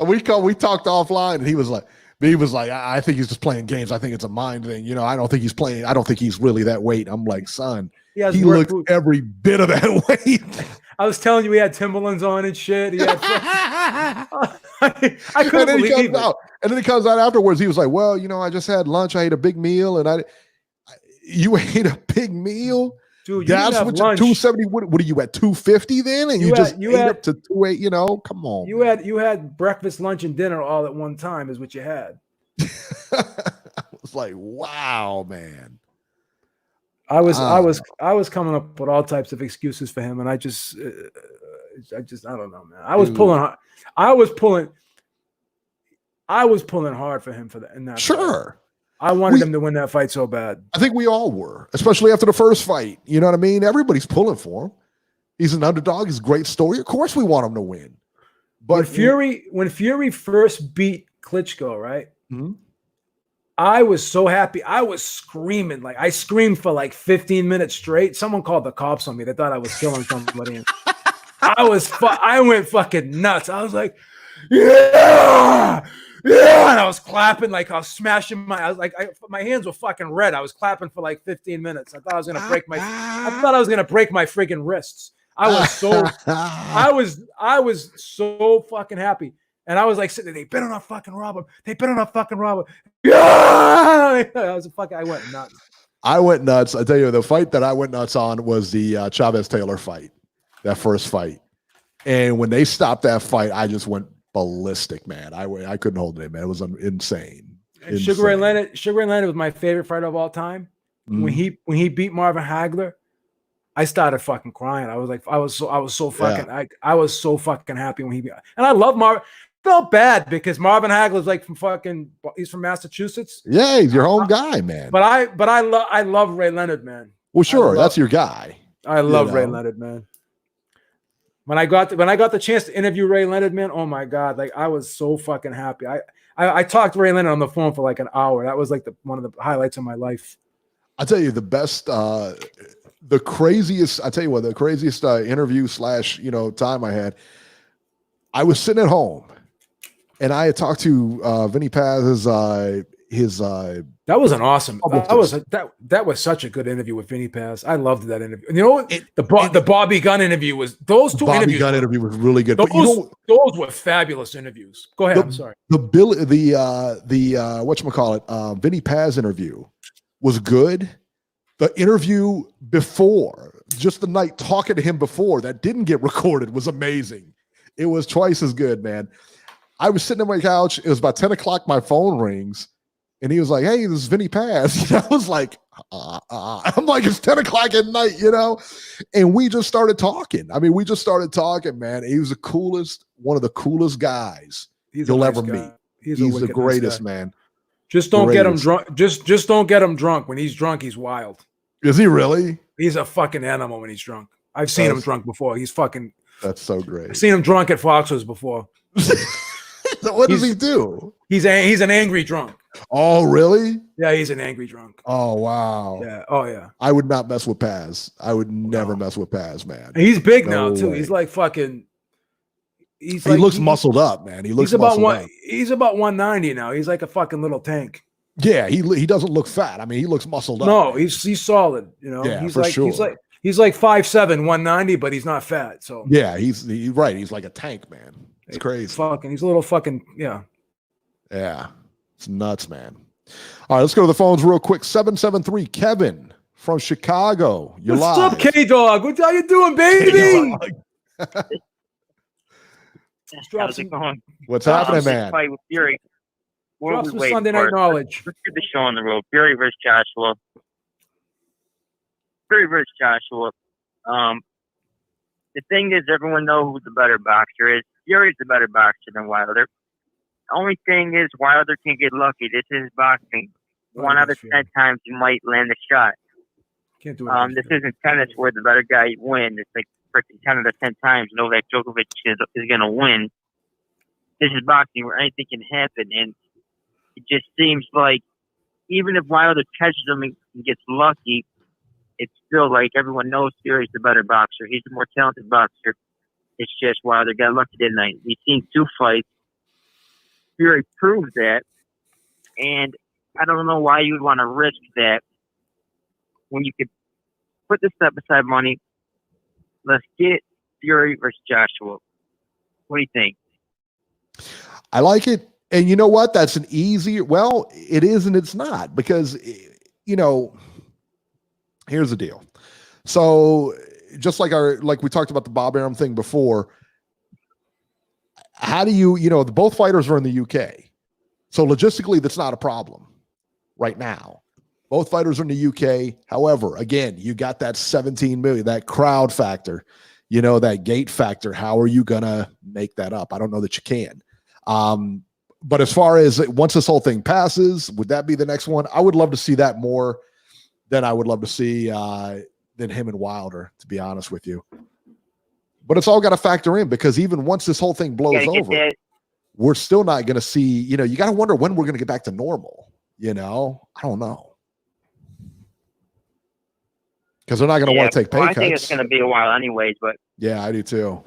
We talked offline, and he was like, I think he's just playing games. I think it's a mind thing. You know, I don't think he's playing. I don't think he's really that weight. I'm like, son, he looks every bit of that weight. I was telling you, he had Timberlands on and shit. He had. I couldn't believe it. And then he comes out afterwards. He was like, well, you know, I just had lunch. I ate a big meal, and you ate a big meal. Dude, that's what 270. What are you at 250 then? And you ate up to 28. You know, come on. You had breakfast, lunch, and dinner all at one time. Is what you had. I was like, wow, man. I was coming up with all types of excuses for him, and I just I don't know, man. I was pulling hard for him for that. In that sure. Fight. I wanted him to win that fight so bad. I think we all were, especially after the first fight. You know what I mean? Everybody's pulling for him. He's an underdog. He's a great story. Of course we want him to win. But when Fury first beat Klitschko, right? Mm-hmm. I was so happy. I was screaming. Like I screamed for like 15 minutes straight. Someone called the cops on me. They thought I was killing somebody. I went fucking nuts. I was like, yeah. Yeah, and I was clapping, like I was smashing my hands were fucking red. I was clapping for like 15 minutes. I thought I was gonna break my friggin' wrists. I was so fucking happy. And I was like sitting there, they better not fucking rob him. They better not fucking rob him. Yeah! I went nuts. I went nuts. I tell you, the fight that I went nuts on was the Chavez Taylor fight, that first fight. And when they stopped that fight, I just went ballistic, man. I couldn't hold it in, man. It was insane. And Sugar Ray Leonard was my favorite fighter of all time. Mm. When he beat Marvin Hagler, I started fucking crying. I was so fucking happy when he beat. And I love Marvin. Felt bad because Marvin Hagler's like he's from Massachusetts. Yeah, he's your home guy, man. But I love Ray Leonard, man. Well, sure, that's your guy. I love Ray Leonard, man. When I got the chance to interview Ray Leonard, man, oh my God, like I was so fucking happy. I talked to Ray Leonard on the phone for like an hour. That was like one of the highlights of my life. I'll tell you the best, the craziest interview / time I had. I was sitting at home, and I had talked to Vinny Paz, that was an awesome. That was such a good interview with Vinny Paz. I loved that interview. And you know what? The Bobby Gunn interview was those two interviews. Bobby Gunn interview was really good. Those were fabulous interviews. Go ahead. I'm sorry. The whatchamacallit, Vinny Paz interview was good. The interview before, just the night talking to him before that didn't get recorded, was amazing. It was twice as good, man. I was sitting on my couch. It was about 10 o'clock. My phone rings. And he was like, hey, this is Vinny Paz. I was like, I'm like, it's 10 o'clock at night, And we just started talking. I mean, man. He was one of the coolest guys you'll ever meet. He's the greatest, man. Just don't get him drunk. Just don't get him drunk. When he's drunk, he's wild. Is he really? He's a fucking animal when he's drunk. I've seen him drunk before. He's fucking. That's so great. I've seen him drunk at Fox's before. What does he do? He's an angry drunk. Oh, really? Yeah, he's an angry drunk. Oh, wow. Yeah. Oh, yeah. I would not mess with Paz. I would never mess with Paz, man. And he's big now too. He's like fucking. He looks muscled up, man. He looks muscled up. He's about 190 now. He's like a fucking little tank. Yeah, he doesn't look fat. I mean, he looks muscled up. No, he's solid. You know, Yeah, he's for like sure. he's like 5'7", 190, but he's not fat. So yeah, he's right. He's like a tank, man. It's crazy. He's a little fucking yeah. Yeah, it's nuts, man. All right, let's go to the phones real quick. 773 Kevin from Chicago. You're What's live. up, K-Dog? How you doing, baby? How's it going? What's happening, man? Fight with Fury. What Drop are we some waiting Sunday for? Night Knowledge. Let's get the show on the road. Fury versus Joshua. Fury versus Joshua. The thing is, everyone knows who the better boxer is. Fury's the better boxer than Wilder. The only thing is, Wilder can get lucky. This is boxing. 1 out of 10 times you might land a shot. Can't do it. This isn't tennis where the better guy wins. It's like freaking 10 out of 10 times Novak Djokovic is going to win. This is boxing where anything can happen, and it just seems like even if Wilder catches him and gets lucky, it's still like everyone knows Fury's the better boxer. He's the more talented boxer. It's just Wilder got lucky tonight. We've seen 2 fights. Fury proved that, and I don't know why you would want to risk that when you could put the step aside money. Let's get Fury versus Joshua. What do you think? I like it. And you know what? That's an easy, well, it is and it's not, because, you know, here's the deal. So just like we talked about the Bob Arum thing before, how do you know, both fighters are in the UK. So logistically, that's not a problem right now. Both fighters are in the UK. However, again, you got that 17 million, that crowd factor, you know, that gate factor. How are you going to make that up? I don't know that you can. But as far as once this whole thing passes, would that be the next one? I would love to see that more than I would love to see than him and Wilder, to be honest with you. But it's all got to factor in, because even once this whole thing blows over, we're still not going to see, you know, you got to wonder when we're going to get back to normal. You know, I don't know. Because they're not going to want to take pay cuts. I think it's going to be a while anyways, but yeah, I do too.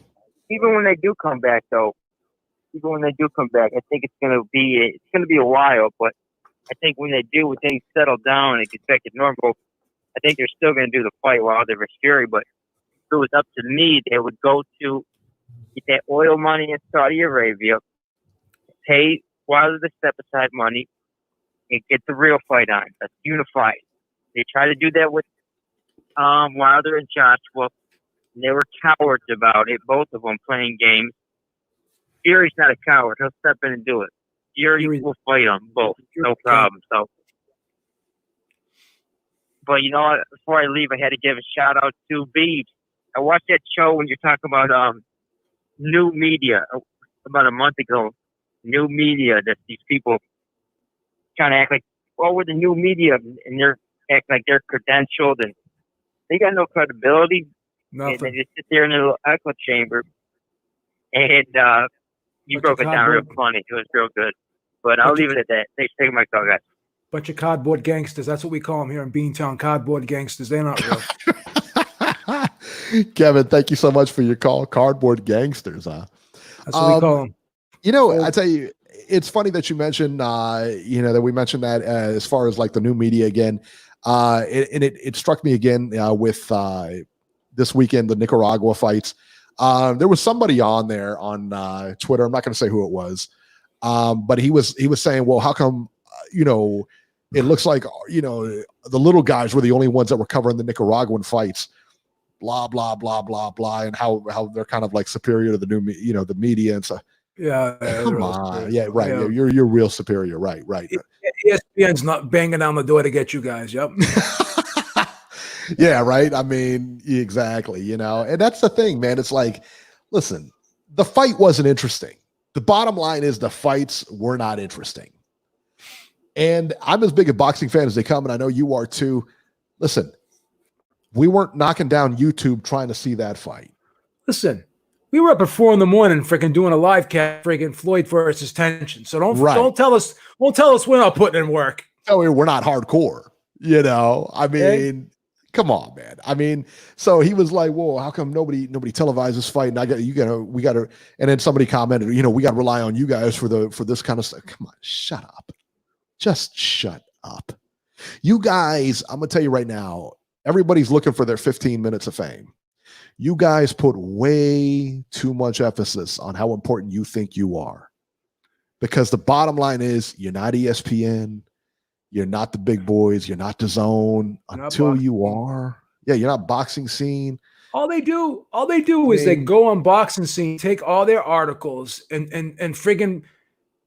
Even when they do come back, though, I think it's going to be a while. But I think when they do, when things settle down and it gets back to normal, I think they're still going to do the fight Wilder versus Fury. But if it was up to me, they would go to get that oil money in Saudi Arabia, pay Wilder the step aside money, and get the real fight on. That's unified. They try to do that with Wilder and Joshua. And they were cowards about it, both of them playing games. Fury's not a coward. He'll step in and do it. Fury will fight them both. No problem. So, but you know what? Before I leave, I had to give a shout out to Beebs. I watched that show when you're talking about new media about a month ago. New media, that these people trying to act like, well, we're the new media, and they're act like they're credentialed, and they got no credibility. Nothing. And they just sit there in a little echo chamber. And you broke it down real funny. It was real good. But I'll leave it at that. Thanks for taking my call, guys. Bunch of cardboard gangsters. That's what we call them here in Beantown. Cardboard gangsters. They're not real. Kevin, thank you so much for your call. Cardboard gangsters, huh? That's what we call them. You know, I tell you, it's funny that you mentioned, you know, that we mentioned that as far as like the new media again. It struck me again with this weekend, the Nicaragua fights. There was somebody on there on Twitter. I'm not going to say who it was, but he was saying, well, how come, you know, it looks like, you know, the little guys were the only ones that were covering the Nicaraguan fights, blah, blah, blah, blah, blah, and how they're kind of like superior to the new, you know, the media and stuff. Yeah. Come on. Yeah, right. Yeah. You're real superior. Right. ESPN's not banging down the door to get you guys. Yep. Yeah, right. I mean, exactly. You know, and that's the thing, man. It's like, listen, the fight wasn't interesting. The bottom line is the fights were not interesting. And I'm as big a boxing fan as they come, and I know you are too. Listen, we weren't knocking down YouTube trying to see that fight. Listen, we were up at 4 a.m, freaking doing a live cast, freaking Floyd versus Tension. So don't tell us we're not putting in work. No, we're not hardcore. You know, I mean, come on, man. I mean, so he was like, "Whoa, how come nobody televised this fight?" And we got to. And then somebody commented, "You know, we got to rely on you guys for this kind of stuff." Come on, shut up. Just shut up. You guys, I'm going to tell you right now, everybody's looking for their 15 minutes of fame. You guys put way too much emphasis on how important you think you are. Because the bottom line is you're not ESPN, you're not the big boys, you're not the zone until you are. Yeah, you're not boxing scene. All they do is they go on boxing scene, take all their articles and friggin'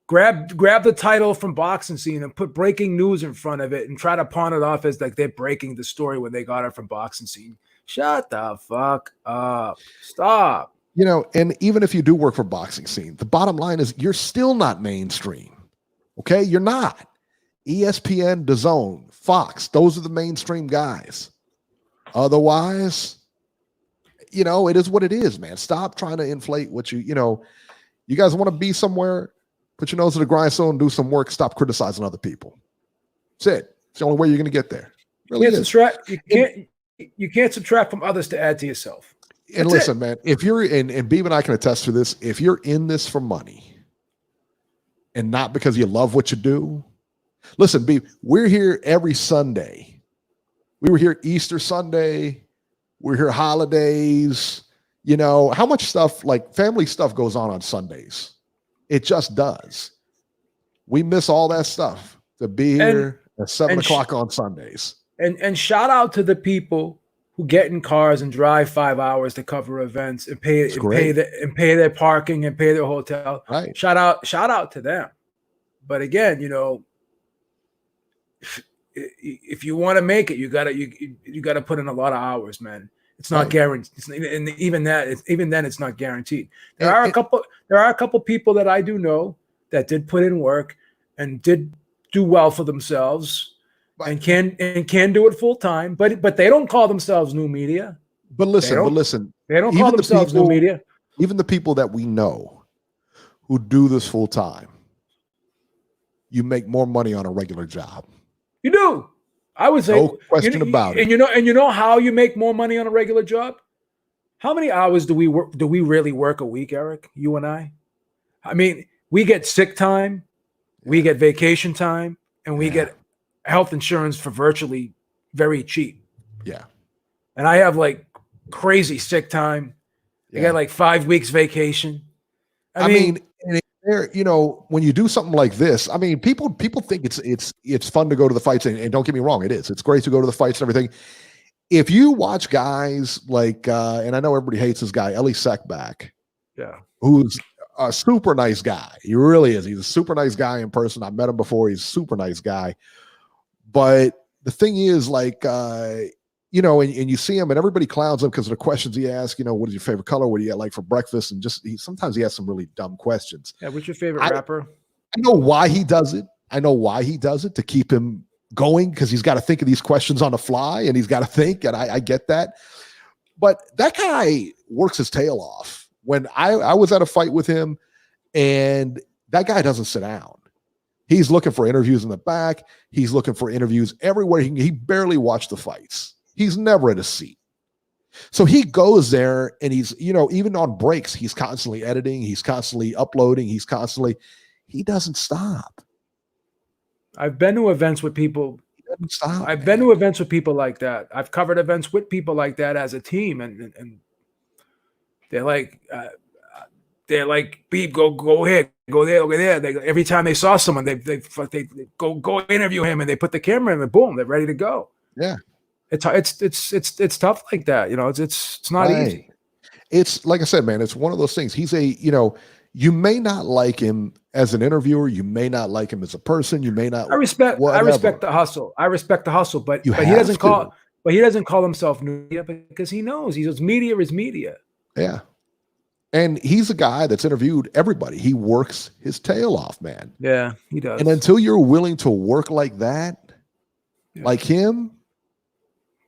grab the title from boxing scene and put breaking news in front of it and try to pawn it off as like they're breaking the story when they got it from boxing scene. Shut the fuck up. Stop. You know, and even if you do work for boxing scene, the bottom line is you're still not mainstream. Okay? You're not. ESPN, DAZN, Fox, those are the mainstream guys. Otherwise, you know, it is what it is, man. Stop trying to inflate what you guys want to be somewhere, put your nose to the grindstone, do some work, stop criticizing other people. That's it. It's the only way you're going to get there. You can't subtract from others to add to yourself. And listen, man, if you're and Beeb and I can attest to this, if you're in this for money and not because you love what you do, listen, Beeb, we're here every Sunday. We were here Easter Sunday. We're here holidays. You know, how much stuff, like family stuff, goes on Sundays? It just does. We miss all that stuff to be here at 7 o'clock on Sundays. And shout out to the people who get in cars and drive 5 hours to cover events and pay their parking and pay their hotel. Right. Shout out to them. But again, you know, if you want to make it, you gotta put in a lot of hours, man. It's not guaranteed, and even then, it's not guaranteed. There are a couple people that I do know that did put in work and did do well for themselves. And can do it full time, but they don't call themselves new media. But listen, they don't call themselves new media. Even the people that we know who do this full time, you make more money on a regular job. You do. I would say no question about it. And you know how you make more money on a regular job? How many hours do we really work a week, Eric? You and I? I mean, we get sick time, we get vacation time, and we get health insurance for virtually very cheap. Yeah. And I have like crazy sick time. I got like 5 weeks vacation. I mean you know, when you do something like this, I mean, people think it's fun to go to the fights, and don't get me wrong, it is. It's great to go to the fights and everything. If you watch guys like, and I know everybody hates this guy, Ellie Seckbach, who's a super nice guy. He really is. He's a super nice guy in person. I met him before. He's a super nice guy. But the thing is, like, you know, and you see him and everybody clowns him because of the questions he asks, you know, what is your favorite color? What do you like for breakfast? And sometimes he has some really dumb questions. Yeah. What's your favorite rapper? I know why he does it. To keep him going, because he's got to think of these questions on the fly and he's got to think. And I get that. But that guy works his tail off. When I was at a fight with him, and that guy doesn't sit down. He's looking for interviews in the back. He's looking for interviews everywhere. He barely watched the fights. He's never in a seat. So he goes there and he's, you know, even on breaks, he's constantly editing. He's constantly uploading. He doesn't stop. I've been to events with people. I've been to events with people like that. I've covered events with people like that as a team. And they're like, Beeb, go ahead, go there, over there. Every time they saw someone, they go interview him, and they put the camera in, and boom, they're ready to go. Yeah, it's tough like that. You know, it's not easy. It's like I said, man. It's one of those things. He's you may not like him as an interviewer, you may not like him as a person, you may not. I respect the hustle, but he doesn't call himself new media because he knows media is media. Yeah. And he's a guy that's interviewed everybody. He works his tail off, man. Yeah, he does. And until you're willing to work like that, like him,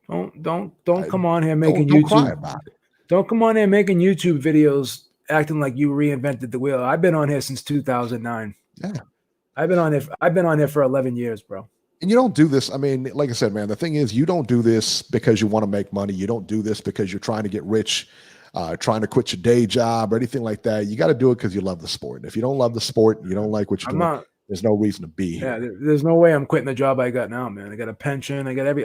don't come on here making YouTube. Don't cry about it. Don't come on here making YouTube videos acting like you reinvented the wheel. I've been on here since 2009. Yeah, I've been on here for 11 years, bro. And you don't do this. I mean, like I said, man, the thing is, you don't do this because you want to make money. You don't do this because you're trying to get rich. Trying to quit your day job or anything like that. You got to do it because you love the sport. And if you don't love the sport, you don't like what you're doing, There's no reason to be here. Yeah, there's no way I'm quitting the job I got now, man. I got a pension. I got every.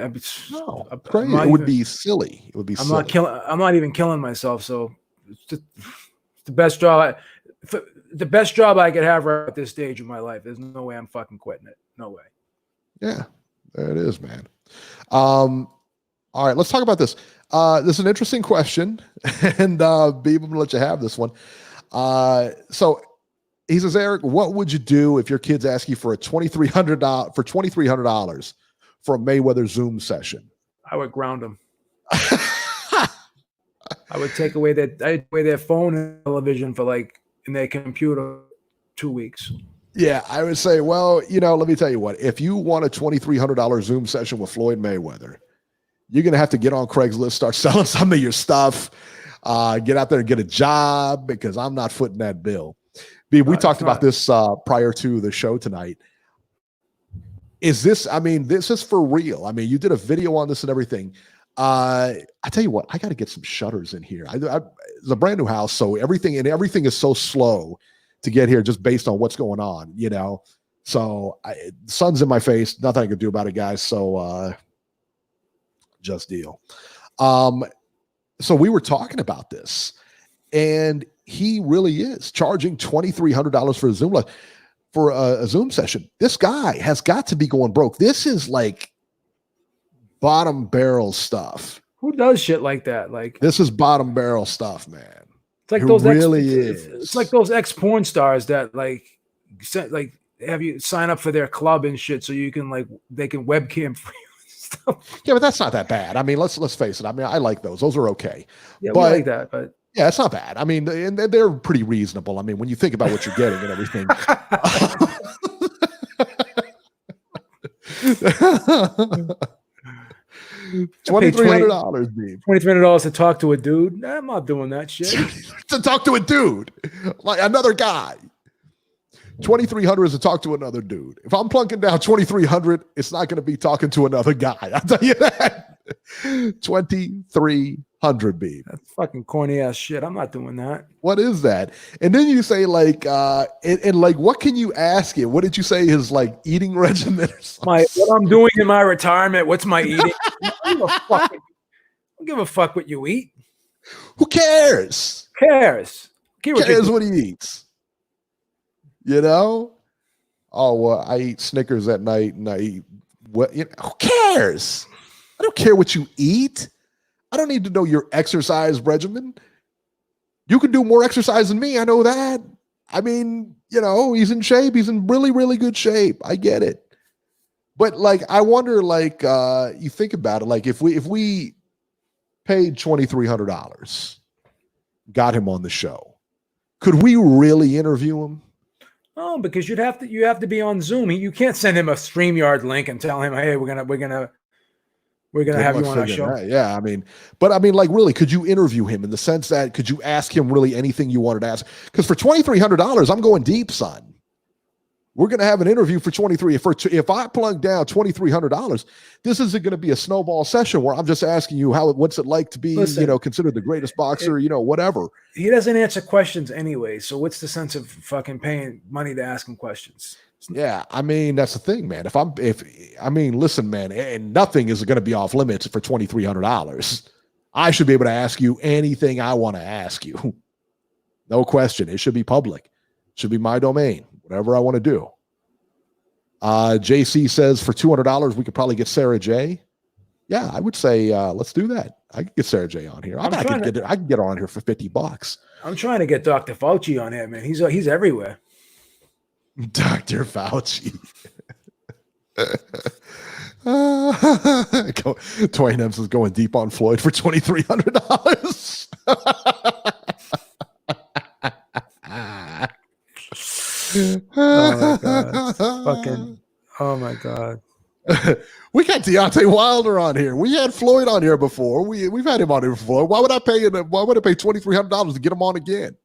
No, crazy. It would be silly. It would be. I'm not even killing myself. So it's just the best job. The best job I could have right at this stage of my life. There's no way I'm fucking quitting it. No way. Yeah, there it is, man. All right, let's talk about this. This is an interesting question, and Beeb, I'm gonna let you have this one. So he says, Eric, what would you do if your kids ask you for $2,300 for a Mayweather Zoom session? I would ground them. I would take away their phone and television in their computer 2 weeks. Yeah, I would say, well, let me tell you what. If you want a $2,300 Zoom session with Floyd Mayweather, you're going to have to get on Craigslist, start selling some of your stuff, get out there and get a job, because I'm not footing that bill. We talked about this prior to the show tonight. This is for real. I mean, you did a video on this and everything. I tell you what, I got to get some shutters in here. It's a brand new house, so everything is so slow to get here just based on what's going on, So sun's in my face, nothing I could do about it, guys. So just deal. So we were talking about this, and he really is charging $2,300 for a Zoom session. This guy has got to be going broke. This is like bottom barrel stuff. Who does shit like that? This is bottom barrel stuff, man. It's like It's like those ex-porn stars that have you sign up for their club and shit so you can they can webcam for you and stuff. Yeah, but that's not that bad. I mean, let's face it. I mean, I like those. Those are okay. Yeah, we like that, but yeah, it's not bad. I mean, and they're pretty reasonable. I mean, when you think about what you're getting and everything. $2,300, dude. $2,300 to talk to a dude? Nah, I'm not doing that shit. To talk to a dude, like another guy. $2,300 is to talk to another dude. If I'm plunking down $2,300, it's not going to be talking to another guy. I'll tell you that. $2,300, B. That's fucking corny ass shit. I'm not doing that. What is that? And then you say what can you ask him? What did you say his eating regimen or something? What I'm doing in my retirement? What's my eating? I don't give a fuck what you eat. Who cares? Who cares What he eats? Oh, well, I eat Snickers at night, and I eat what? Who cares? I don't care what you eat. I don't need to know your exercise regimen. You can do more exercise than me. I know that. I mean, he's in shape. He's in really, really good shape. I get it. But I wonder, you think about it, if we paid $2,300, got him on the show, could we really interview him? Oh, because you have to be on Zoom. You can't send him a StreamYard link and tell him, hey, we're gonna have you on our show. That. Yeah, really, could you interview him in the sense that could you ask him really anything you wanted to ask? Because for $2,300, I'm going deep, son. We're going to have an interview for $2,300. If I plug down $2,300, this isn't going to be a snowball session where I'm just asking you what's it like to be, considered the greatest boxer, whatever. He doesn't answer questions anyway. So what's the sense of fucking paying money to ask him questions? Yeah, I mean, that's the thing, man. Listen, man, and nothing is going to be off limits for $2,300. I should be able to ask you anything I want to ask you. No question. It should be public. It should be my domain. Whatever I want to do. JC says for $200, we could probably get Sarah J. Yeah, I would say let's do that. I could get Sarah J on here. I can get her on here for $50. I'm trying to get Dr. Fauci on here, man. He's everywhere. Dr. Fauci. Twain Ems is going deep on Floyd for $2,300. Oh my god! Oh my god! We got Deontay Wilder on here. We had Floyd on here before. We've had him on here before. Why would I pay $2,300 to get him on again?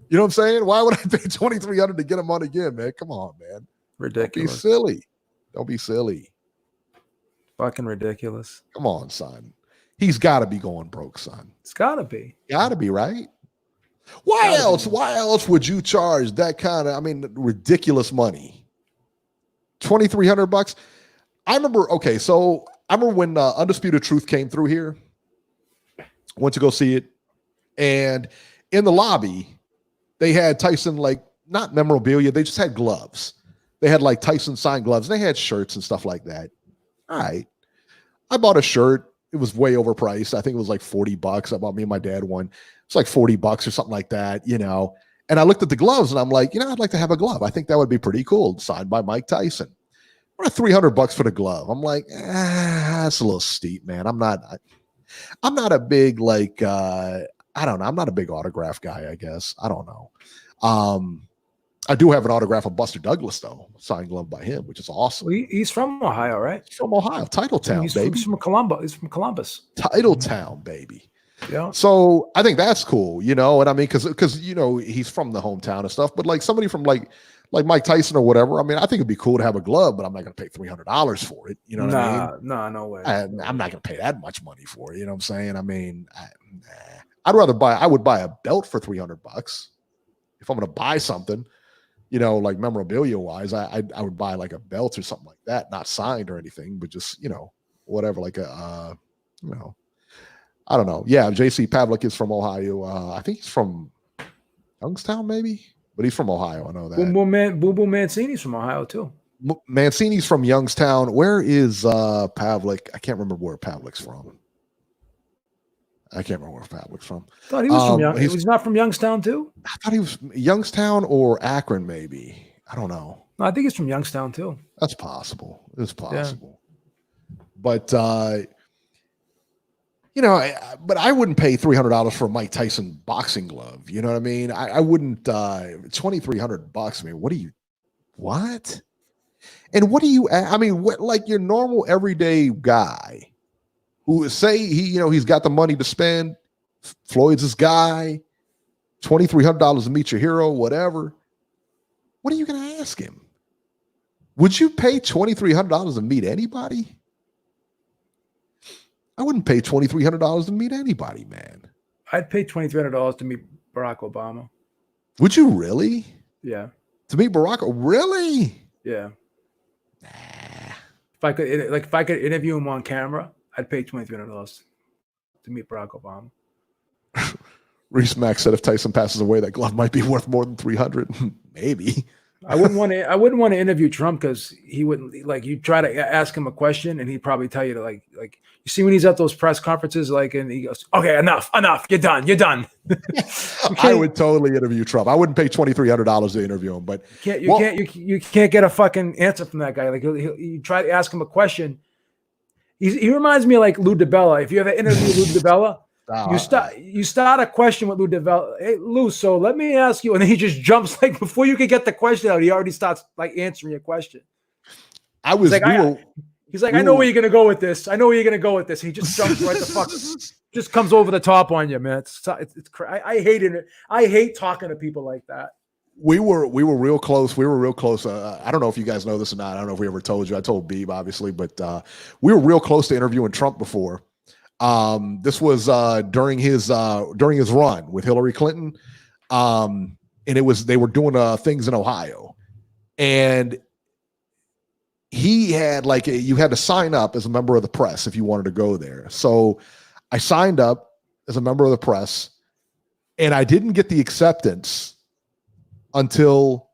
You know what I'm saying? Why would I pay $2,300 to get him on again, man? Come on, man. Ridiculous. Don't be silly. Fucking ridiculous. Come on, son. He's got to be going broke, son. It's got to be. Got to be, right? Why else would you charge that kind of, ridiculous money $2,300. I remember. Okay, so I remember when Undisputed Truth came through here. Went to go see it, and in the lobby, they had Tyson, like, not memorabilia. They just had gloves. They had like Tyson signed gloves. They had shirts and stuff like that. All right. I bought a shirt. It was way overpriced. I think it was like $40. I bought me and my dad one. It's like $40 or something like that, you know. And I looked at the gloves and I'm like, you know, I'd like to have a glove. I think that would be pretty cool. Signed by Mike Tyson. What, $300 for the glove? I'm like, that's a little steep, man. I'm not a big, like, I don't know. I'm not a big autograph guy, I guess. I don't know. I do have an autograph of Buster Douglas, though, signed glove by him, which is awesome. Well, he's from Ohio, right? He's from Ohio, Titletown, baby. He's from Columbus. He's from Columbus. Titletown, baby. Yeah. So I think that's cool, you know. And I mean, because you know he's from the hometown and stuff. But like somebody from like Mike Tyson or whatever, I mean, I think it'd be cool to have a glove, but I'm not going to pay $300 for it. You know what I mean? No way. I'm not going to pay that much money for it. You know what I'm saying? I mean, I would buy a belt for $300 if I'm going to buy something. You know, like memorabilia wise, I would buy like a belt or something like that, not signed or anything, but just, you know, whatever, like a, you know, I don't know. Yeah, JC Pavlik is from Ohio. I think he's from Youngstown, maybe, but he's from Ohio. I know that. Boom Boom Mancini's from Ohio too. Mancini's from Youngstown. Where is Pavlik? I can't remember where Pavlik's from. I can't remember where Pavlik's from. I thought he was from Youngstown. He's not from Youngstown too? I thought he was Youngstown or Akron, maybe. I don't know. No, I think he's from Youngstown too. That's possible. It's possible. Yeah. But, you know, but I wouldn't pay $300 for a Mike Tyson boxing glove. You know what I mean? I wouldn't, $2,300. I mean, what? And what do you, I mean, what, like your normal everyday guy who say he's got the money to spend, Floyd's his guy, $2,300 to meet your hero, whatever. What are you going to ask him? Would you pay $2,300 to meet anybody? I wouldn't pay $2,300 to meet anybody, man. I'd pay $2,300 to meet Barack Obama. Would you really? Yeah. To meet Barack? Really? Yeah. Nah. If I could interview him on camera, I'd pay $2,300 to meet Barack Obama. Reese Mack said if Tyson passes away, that glove might be worth more than $300. Maybe. I wouldn't want to interview Trump because he wouldn't, like, you try to ask him a question and he'd probably tell you to like you see when he's at those press conferences, like, and he goes, okay, enough, you're done. I would totally interview Trump. I wouldn't pay $2,300 to interview him, but you can't get a fucking answer from that guy. Like you try to ask him a question. He reminds me of like Lou DiBella. If you ever interview Lou DiBella, you start a question with Lou DiBella. Hey, Lou, so let me ask you, and then he just jumps, like, before you could get the question out, he already starts like answering your question. He's like, I know where you're gonna go with this. He just jumps right the fuck, just comes over the top on you, man. It's I hate it. I hate talking to people like that. We were real close. I don't know if you guys know this or not. I don't know if we ever told you. I told Beeb, obviously, but we were real close to interviewing Trump before. This was during his run with Hillary Clinton, and they were doing things in Ohio, and he had you had to sign up as a member of the press if you wanted to go there. So I signed up as a member of the press, and I didn't get the acceptance until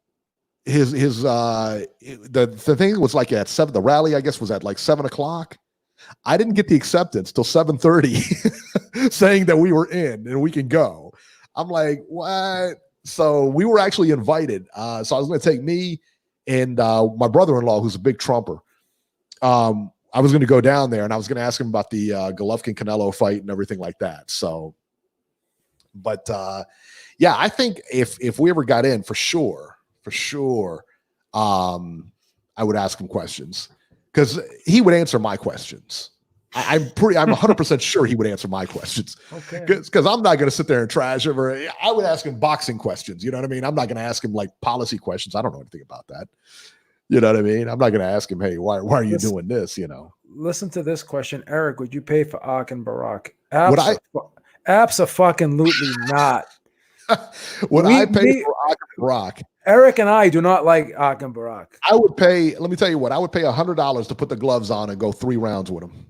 the thing was like at 7. The rally, I guess, was at like 7:00. I didn't get the acceptance till 7:30 saying that we were in and we can go. I'm like, what? So we were actually invited. So I was going to take me and my brother-in-law, who's a big Trumper. I was going to go down there and I was going to ask him about the Golovkin-Canelo fight and everything like that. So, but yeah, I think if we ever got in, for sure, I would ask him questions. Because he would answer my questions. I'm 100% sure he would answer my questions. Okay. Because I'm not going to sit there and trash him. I would ask him boxing questions. You know what I mean? I'm not going to ask him like policy questions. I don't know anything about that. You know what I mean? I'm not going to ask him, hey, why are you doing this? You know. Listen to this question, Eric. Would you pay for Ak and Barack? Absolutely not. Would I pay for Ak and Barack? Eric and I do not like Akim Barak. I would pay, let me tell you what, I would pay $100 to put the gloves on and go 3 rounds with him.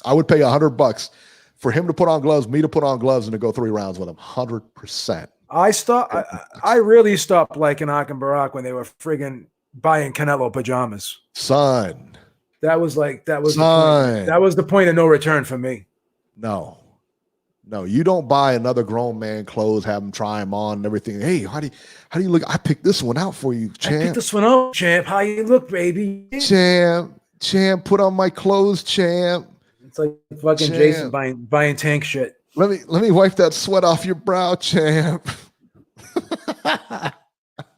I would pay $100 for him to put on gloves, me to put on gloves, and to go 3 rounds with him. 100%. I really stopped liking Akim Barak when they were friggin' buying Canelo pajamas. Son. That was the point of no return for me. No, you don't buy another grown man clothes, have him try them on and everything. Hey, how do you look? I picked this one out for you, champ. I picked this one out, champ. How you look, baby? Champ, put on my clothes, champ. It's like fucking champ. Jason buying tank shit. Let me wipe that sweat off your brow, champ. I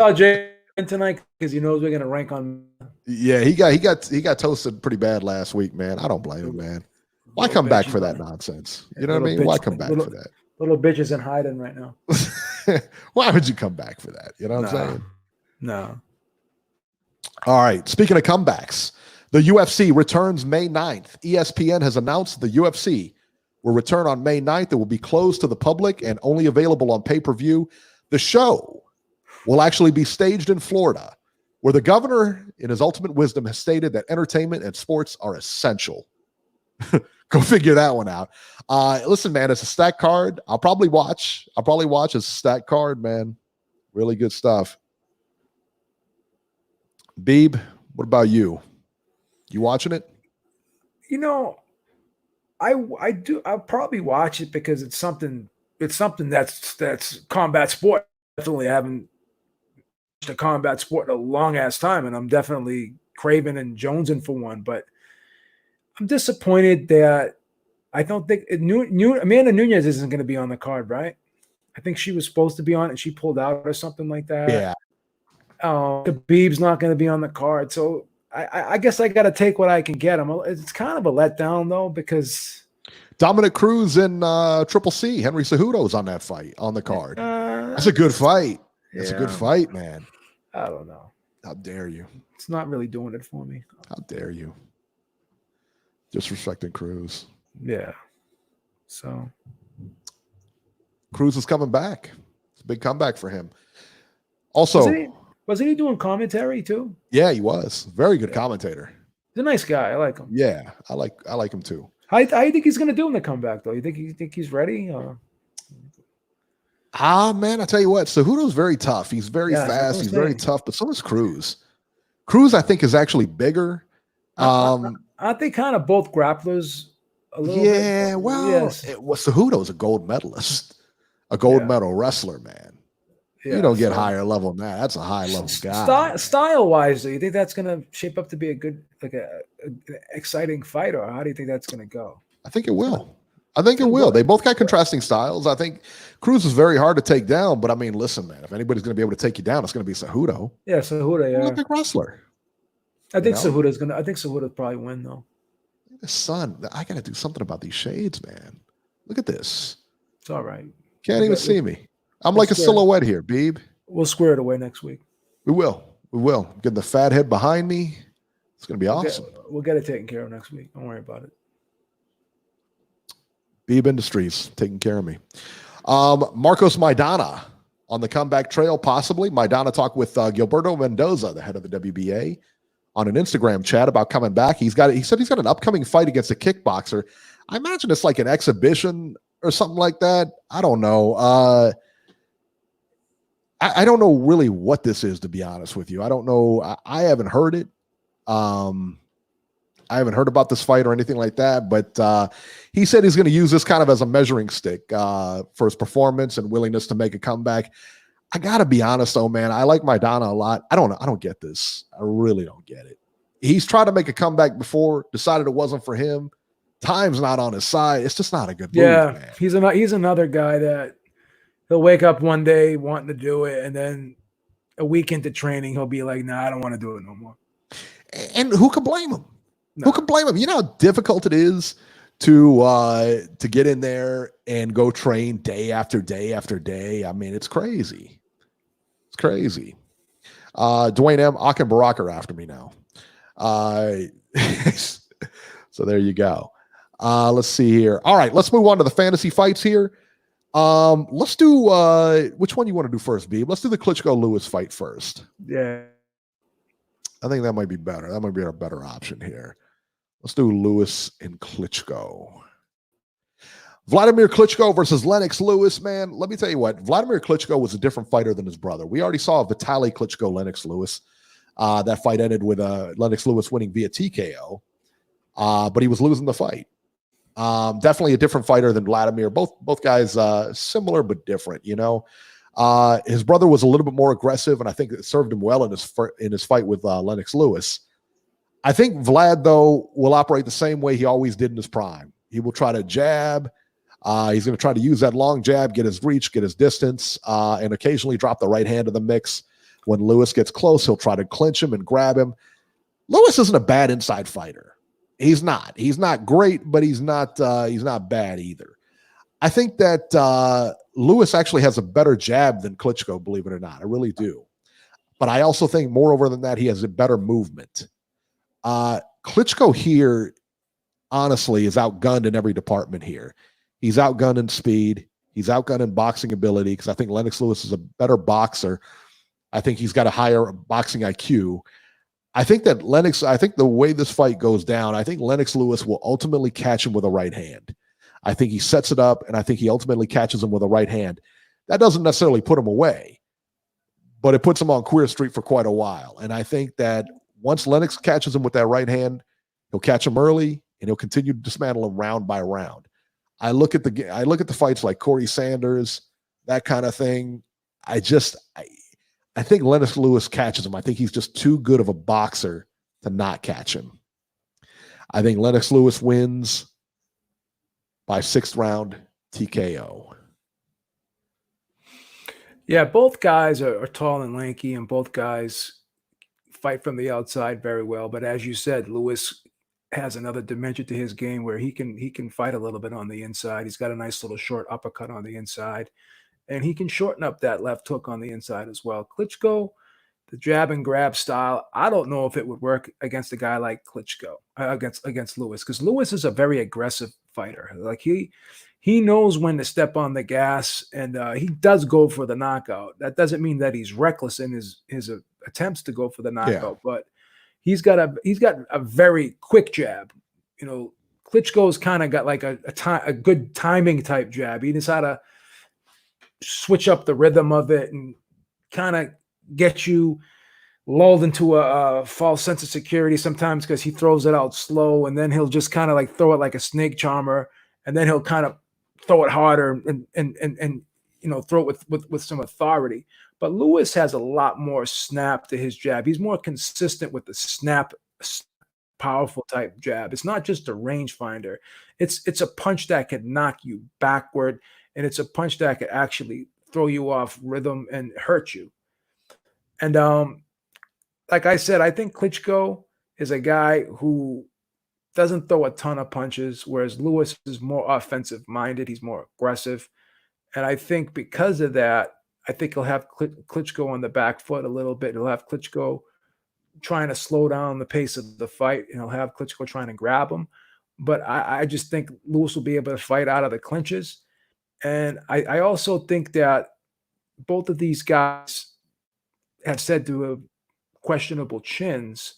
saw Jason tonight because he knows we're gonna rank on. Yeah, he got toasted pretty bad last week, man. I don't blame him, man. Why come back for that nonsense? You know what I mean? Why come back for that? Little bitches in hiding right now. Why would you come back for that? You know what I'm saying? No. All right. Speaking of comebacks, the UFC returns May 9th. ESPN has announced the UFC will return on May 9th. It will be closed to the public and only available on pay-per-view. The show will actually be staged in Florida, where the governor, in his ultimate wisdom, has stated that entertainment and sports are essential. Go figure that one out. Listen, man, it's a stacked card. I'll probably watch. It's a stacked card, man. Really good stuff. Beeb, what about you? You watching it? You know, I do. I'll probably watch it because it's something that's combat sport. Definitely haven't watched a combat sport in a long ass time, and I'm definitely craving and jonesing for one. But I'm disappointed that I don't think Amanda Nunes isn't going to be on the card, right? I think she was supposed to be on it and she pulled out or something like that. Yeah. Khabib's not going to be on the card. So I guess I got to take what I can get. It's kind of a letdown, though, because Dominic Cruz and Triple C, Henry Cejudo's on that fight, on the card. That's a good fight. That's a good fight, man. I don't know. How dare you? It's not really doing it for me. How dare you? Disrespecting Cruz. Yeah. So Cruz is coming back. It's a big comeback for him. Also, wasn't he doing commentary too? Yeah, he was. Very good commentator. He's a nice guy. I like him. Yeah, I like him too. How do you think he's going to do in the comeback, though? You think he's ready? Man, I tell you what, Cejudo's very tough. He's very fast. He's very tough, but so is Cruz. Cruz, I think, is actually bigger. Aren't they kind of both grapplers? A little bit? Yeah, well, yes. Cejudo's a gold medalist, a gold medal wrestler, man. Yeah, you don't get higher level than that. That's a high level guy. Style wise, do you think that's going to shape up to be a good, like a exciting fight, or how do you think that's going to go? I think it will. They both got contrasting styles. I think Cruz is very hard to take down, but I mean, listen, man, if anybody's going to be able to take you down, it's going to be Cejudo. Yeah, Cejudo. Yeah, Olympic wrestler. I think Cejudo's probably win though. Son, I got to do something about these shades, man. Look at this. It's all right. Can't even see me. I'm like a silhouette here, Beeb. We'll square it away next week. We will. Getting the fat head behind me. It's going to be awesome. We'll get it taken care of next week. Don't worry about it. Beeb Industries taking care of me. Marcos Maidana on the comeback trail, possibly. Maidana talked with Gilberto Mendoza, the head of the WBA, on an Instagram chat about coming back. He said he's got an upcoming fight against a kickboxer. I imagine it's like an exhibition or something like that. I don't know. I don't know really what this is, to be honest with you. I don't know. I haven't heard it. I haven't heard about this fight or anything like that, but he said he's going to use this kind of as a measuring stick for his performance and willingness to make a comeback. I got to be honest, though, man. I like Maidana a lot. I don't get this. I really don't get it. He's tried to make a comeback before, decided it wasn't for him. Time's not on his side. It's just not a good move, man. He's another guy that he'll wake up one day wanting to do it, and then a week into training, he'll be like, nah, I don't want to do it no more. And who can blame him? No. Who can blame him? You know how difficult it is to get in there and go train day after day after day. I mean, it's crazy. It's crazy. Dwayne M. Akim Barak are after me now. So there you go. Let's see here. All right, let's move on to the fantasy fights here. Let's do which one you want to do first, Beeb? Let's do the Klitschko Lewis fight first. Yeah. I think that might be better. That might be a better option here. Let's do Lewis and Klitschko. Vladimir Klitschko versus Lennox Lewis, man. Let me tell you what, Vladimir Klitschko was a different fighter than his brother. We already saw Vitaly Klitschko, Lennox Lewis. That fight ended with Lennox Lewis winning via TKO, but he was losing the fight. Definitely a different fighter than Vladimir. Both guys similar but different, you know. His brother was a little bit more aggressive, and I think it served him well in his fight with Lennox Lewis. I think Vlad, though, will operate the same way he always did in his prime. He will try to jab. He's going to try to use that long jab, get his reach, get his distance, and occasionally drop the right hand in the mix. When Lewis gets close, he'll try to clinch him and grab him. Lewis isn't a bad inside fighter. He's not. He's not great, but he's not bad either. I think that Lewis actually has a better jab than Klitschko, believe it or not. I really do. But I also think, moreover than that, he has a better movement. Klitschko here, honestly, is outgunned in every department here. He's outgunned in speed. He's outgunned in boxing ability, because I think Lennox Lewis is a better boxer. I think he's got a higher boxing IQ. I think the way this fight goes down, I think Lennox Lewis will ultimately catch him with a right hand. I think he sets it up, and I think he ultimately catches him with a right hand. That doesn't necessarily put him away, but it puts him on Queer Street for quite a while. And I think that once Lennox catches him with that right hand, he'll catch him early, and he'll continue to dismantle him round by round. I look at the fights like Corey Sanders, that kind of thing. I think Lennox Lewis catches him. I think he's just too good of a boxer to not catch him. I think Lennox Lewis wins by 6th round TKO. Yeah, both guys are tall and lanky, and both guys fight from the outside very well. But as you said, Lewis has another dimension to his game where he can fight a little bit on the inside. He's got a nice little short uppercut on the inside, and he can shorten up that left hook on the inside as well. Klitschko, the jab and grab style, I don't know if it would work against a guy like Klitschko, against Lewis, because Lewis is a very aggressive fighter. Like he knows when to step on the gas, and he does go for the knockout. That doesn't mean that he's reckless in his attempts to go for the knockout, but he's got a very quick jab. You know, Klitschko's kind of got like a good timing type jab. He knows how to switch up the rhythm of it and kind of get you lulled into a false sense of security sometimes, because he throws it out slow, and then he'll just kind of like throw it like a snake charmer, and then he'll kind of throw it harder and you know, throw it with some authority. But Lewis has a lot more snap to his jab. He's more consistent with the snap, powerful type jab. It's not just a rangefinder. It's a punch that could knock you backward, and it's a punch that could actually throw you off rhythm and hurt you. And like I said, I think Klitschko is a guy who doesn't throw a ton of punches, whereas Lewis is more offensive minded. He's more aggressive. And I think because of that, I think he'll have Klitschko on the back foot a little bit. He'll have Klitschko trying to slow down the pace of the fight, and he'll have Klitschko trying to grab him. But I just think Lewis will be able to fight out of the clinches. And I also think that both of these guys have said to have questionable chins.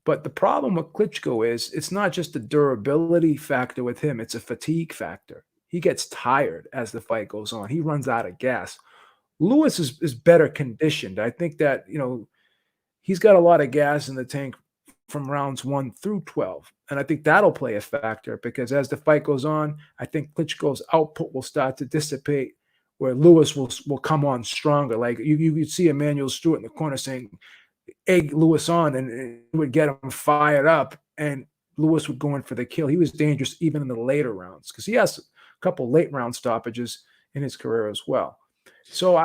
But the problem with Klitschko is it's not just a durability factor with him, it's a fatigue factor. He gets tired as the fight goes on. He runs out of gas. Lewis is better conditioned. I think that, you know, he's got a lot of gas in the tank from rounds 1 through 12. And I think that'll play a factor, because as the fight goes on, I think Klitschko's output will start to dissipate, where Lewis will come on stronger. Like you could see Emmanuel Stewart in the corner saying, egg Lewis on, and it would get him fired up, and Lewis would go in for the kill. He was dangerous even in the later rounds, because he has a couple late round stoppages in his career as well. So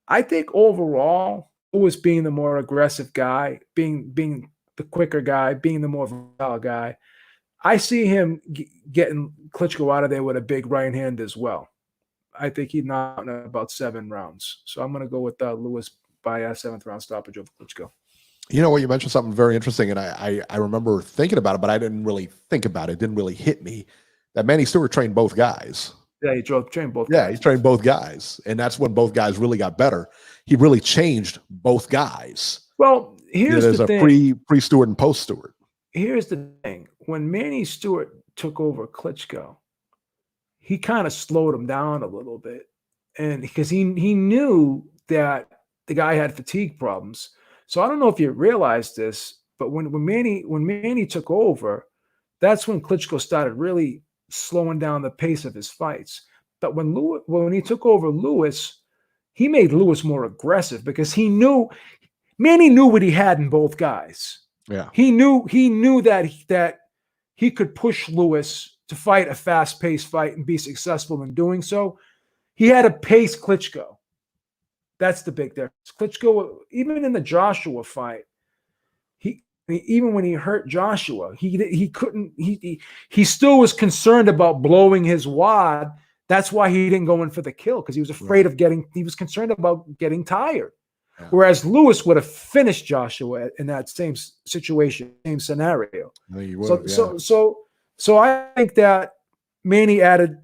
I think overall, Lewis being the more aggressive guy, being the quicker guy, being the more versatile guy, I see him getting Klitschko out of there with a big right hand as well. I think he'd knock out in about 7 rounds. So I'm going to go with Lewis by a 7th round stoppage over Klitschko. You know what? You mentioned something very interesting, and I remember thinking about it, but I didn't really think about it. It didn't really hit me that Manny Stewart trained both guys. Yeah, he trained both Yeah, guys. he trained both guys. And that's when both guys really got better. He really changed both guys. Well, here's there's the a thing. pre-Stewart and post-Stewart. Here's the thing. When Manny Stewart took over Klitschko, he kind of slowed him down a little bit. And because he knew that the guy had fatigue problems. So I don't know if you realize this, but when Manny took over, that's when Klitschko started really slowing down the pace of his fights. But when he took over Lewis, he made Lewis more aggressive because Manny knew what he had in both guys. Yeah. He knew that he could push Lewis to fight a fast-paced fight and be successful in doing so. He had to pace Klitschko. That's the big difference. Klitschko, even in the Joshua fight, even when he hurt Joshua, he couldn't. He still was concerned about blowing his wad. That's why he didn't go in for the kill, because he was afraid of getting. He was concerned about getting tired. Yeah. Whereas Lewis would have finished Joshua in that same situation, same scenario. So I think that Manny added,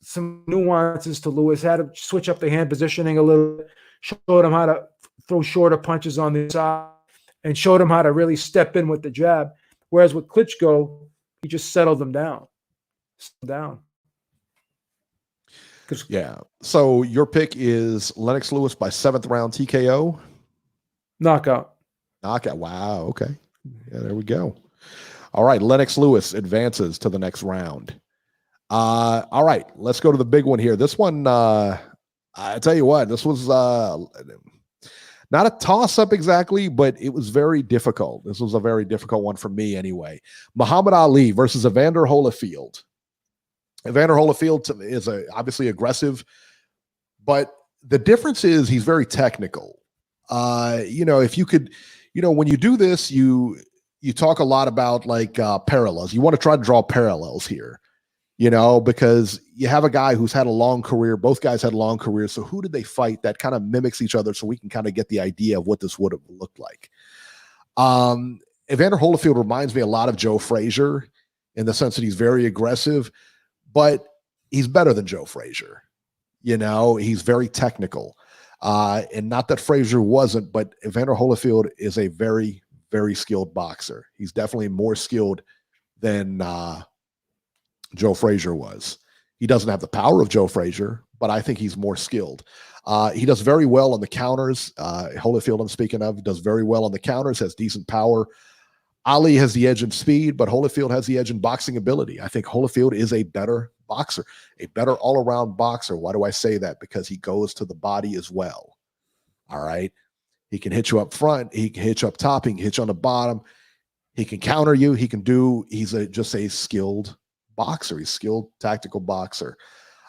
some nuances to Lewis, had to switch up the hand positioning a little bit, showed him how to throw shorter punches on the side, and showed him how to really step in with the jab. Whereas with Klitschko, he just settled him down. Yeah. So your pick is Lennox Lewis by 7th round TKO? Knockout. Wow. Okay. Yeah, there we go. All right. Lennox Lewis advances to the next round. All right. Let's go to the big one here. This one, I tell you what, this was not a toss-up exactly, but it was very difficult. This was a very difficult one for me anyway. Muhammad Ali versus Evander Holyfield. Evander Holyfield is obviously aggressive, but the difference is he's very technical. If you could, when you do this, you talk a lot about like parallels. You want to try to draw parallels here, because you have a guy who's had a long career. Both guys had long careers. So who did they fight that kind of mimics each other so we can kind of get the idea of what this would have looked like? Evander Holyfield reminds me a lot of Joe Frazier in the sense that he's very aggressive, but he's better than Joe Frazier. He's very technical. And not that Frazier wasn't, but Evander Holyfield is a very, very skilled boxer. He's definitely more skilled than Joe Frazier was. He doesn't have the power of Joe Frazier, but I think he's more skilled. He does very well on the counters. Holyfield, I'm speaking of, does very well on the counters, has decent power. Ali has the edge in speed, but Holyfield has the edge in boxing ability. I think Holyfield is a better boxer, a better all-around boxer. Why do I say that? Because he goes to the body as well. All right. He can hit you up front. He can hit you up top. He can hit you on the bottom. He can counter you. He's just a skilled boxer. He's a skilled tactical boxer.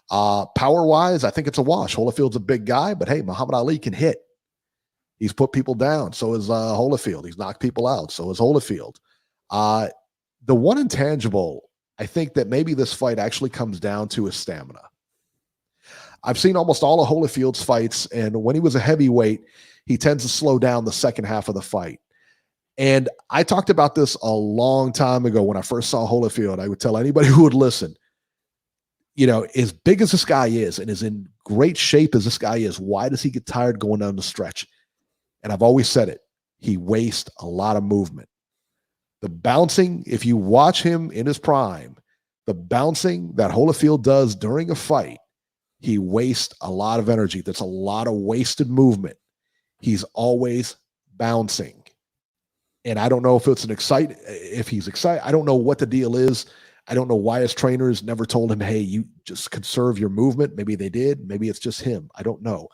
Power-wise, I think it's a wash. Holyfield's a big guy, but hey, Muhammad Ali can hit. He's put people down. So is Holyfield. He's knocked people out. So is Holyfield. The one intangible, I think that maybe this fight actually comes down to his stamina. I've seen almost all of Holyfield's fights, and when he was a heavyweight, he tends to slow down the second half of the fight. And I talked about this a long time ago when I first saw Holyfield. I would tell anybody who would listen, as big as this guy is and as in great shape as this guy is, why does he get tired going down the stretch? And I've always said it, he wastes a lot of movement. The bouncing, if you watch him in his prime, the bouncing that Holyfield does during a fight, he wastes a lot of energy. That's a lot of wasted movement. He's always bouncing. And I don't know if he's excited. I don't know what the deal is. I don't know why his trainers never told him, hey, you just conserve your movement. Maybe they did. Maybe it's just him. I don't know.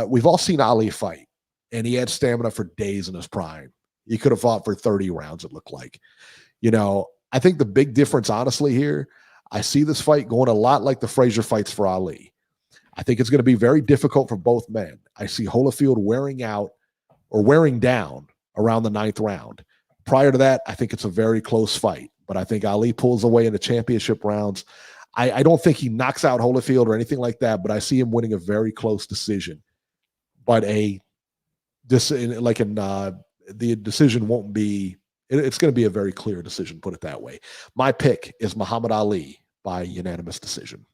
We've all seen Ali fight, and he had stamina for days in his prime. He could have fought for 30 rounds, it looked like. I think the big difference, honestly, here, I see this fight going a lot like the Frazier fights for Ali. I think it's going to be very difficult for both men. I see Holyfield wearing out or wearing down around the 9th round. Prior to that, I think it's a very close fight, but I think Ali pulls away in the championship rounds. I don't think he knocks out Holyfield or anything like that, but I see him winning a very close decision. But the decision won't be, it's going to be a very clear decision, put it that way. My pick is Muhammad Ali by unanimous decision.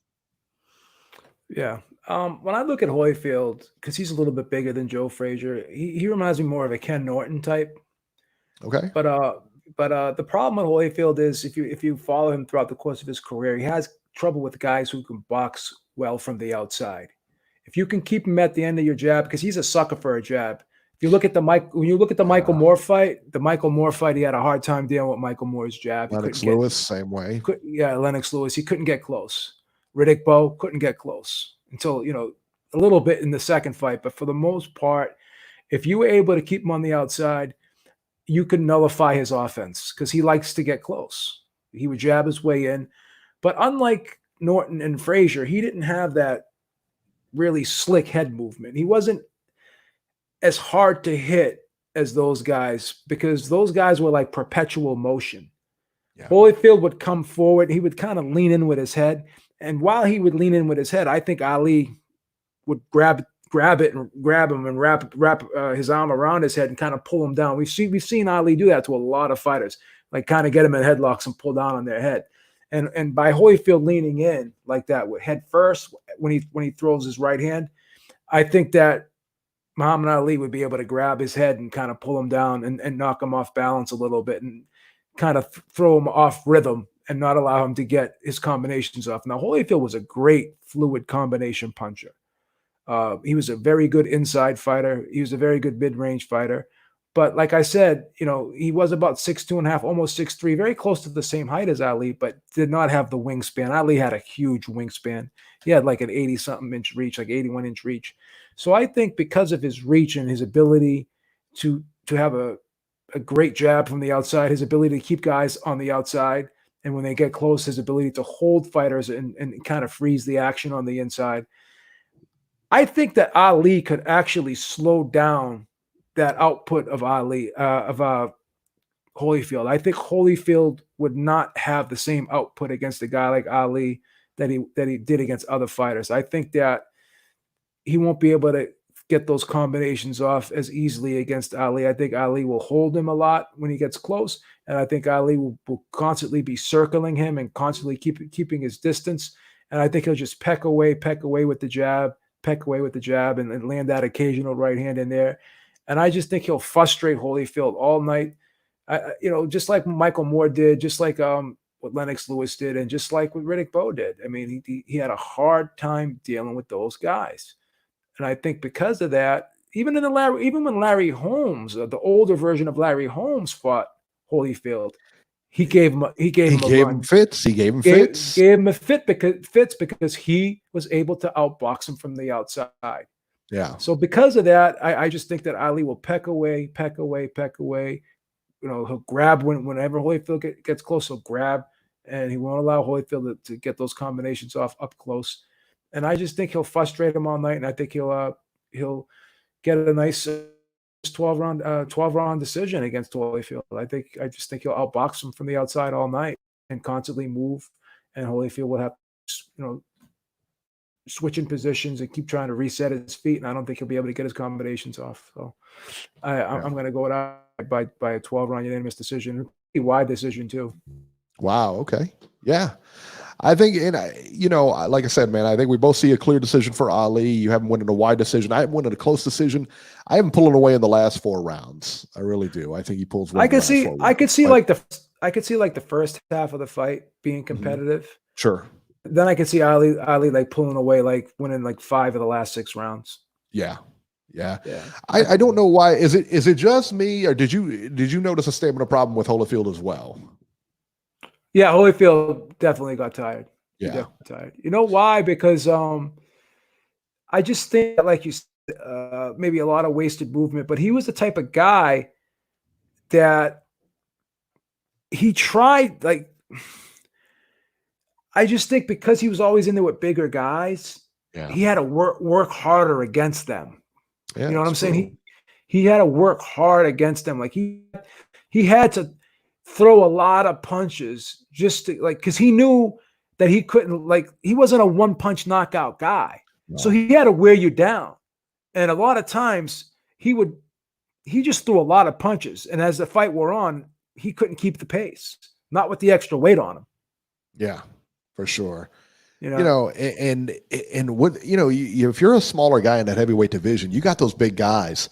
Yeah. When I look at Holyfield, because he's a little bit bigger than Joe Frazier, he reminds me more of a Ken Norton type. Okay. But the problem with Holyfield is if you follow him throughout the course of his career, he has trouble with guys who can box well from the outside. If you can keep him at the end of your jab, because he's a sucker for a jab. If you look at when you look at the Michael Moore fight, he had a hard time dealing with Michael Moore's jab. Lennox Lewis, same way. Lennox Lewis, he couldn't get close. Riddick Bowe couldn't get close until, a little bit in the second fight. But for the most part, if you were able to keep him on the outside, you could nullify his offense because he likes to get close. He would jab his way in. But unlike Norton and Frazier, he didn't have that really slick head movement. He wasn't as hard to hit as those guys because those guys were like perpetual motion. Yeah. Holyfield would come forward. He would kind of lean in with his head. And while he would lean in with his head, I think Ali would grab it and grab him and wrap his arm around his head and kind of pull him down. We've seen Ali do that to a lot of fighters, like kind of get him in headlocks and pull down on their head. And by Holyfield leaning in like that with head first when he throws his right hand, I think that Muhammad Ali would be able to grab his head and kind of pull him down and knock him off balance a little bit and kind of throw him off rhythm and not allow him to get his combinations off. Now, Holyfield was a great fluid combination puncher. He was a very good inside fighter. He was a very good mid-range fighter. But like I said, he was about 6'2.5", almost 6'3", very close to the same height as Ali, but did not have the wingspan. Ali had a huge wingspan. He had like an 80-something inch reach, like 81-inch reach. So I think because of his reach and his ability to have a great jab from the outside, his ability to keep guys on the outside, and when they get close, his ability to hold fighters and kind of freeze the action on the inside, I think that Ali could actually slow down that output of Holyfield. I think Holyfield would not have the same output against a guy like Ali that he did against other fighters. I think that he won't be able to get those combinations off as easily against Ali. I think Ali will hold him a lot when he gets close, and I think Ali will constantly be circling him and constantly keeping his distance. And I think he'll just peck away with the jab, and land that occasional right hand in there. And I just think he'll frustrate Holyfield all night, just like Michael Moore did, just like what Lennox Lewis did, and just like what Riddick Bowe did. I mean, he had a hard time dealing with those guys. And I think because of that, even when Larry Holmes, the older version of Larry Holmes, fought Holyfield, he gave him fits. He gave him fits because he was able to outbox him from the outside. Yeah. So because of that, I just think that Ali will peck away. He'll grab whenever Holyfield gets close, he'll grab, and he won't allow Holyfield to get those combinations off up close. And I just think he'll frustrate him all night, and I think he'll get a nice 12-round decision against Holyfield. I just think he'll outbox him from the outside all night and constantly move, and Holyfield will have switching positions and keep trying to reset his feet, and I don't think he'll be able to get his combinations off. So I'm going to go out by a 12-round unanimous decision, pretty wide decision too. Wow. Okay. Yeah. I think, like I said, man, I think we both see a clear decision for Ali. You have him winning a wide decision. I have him winning a close decision. I have him pulling away in the last 4 rounds. I really do. I think he pulls. I could see like the first half of the fight being competitive. Mm-hmm. Sure. Then I could see Ali like pulling away, like winning like 5 of the last 6 rounds. Yeah. I don't know why. Is it just me, or did you notice a statement of problem with Holyfield as well? Yeah, Holyfield definitely got tired. Yeah. He got tired. You know why? Because I just think that, like you said, maybe a lot of wasted movement, but he was the type of guy that he tried, like, I just think because he was always in there with bigger guys, he had to work harder against them. Yeah, you know what I'm saying? He had to work hard against them. Like he had to throw a lot of punches just to, like, because he knew that he couldn't, like, he wasn't a one-punch knockout guy. No. So he had to wear you down. And a lot of times he just threw a lot of punches. And as the fight wore on, he couldn't keep the pace, not with the extra weight on him. Yeah, for sure. And what, if you're a smaller guy in that heavyweight division, you got those big guys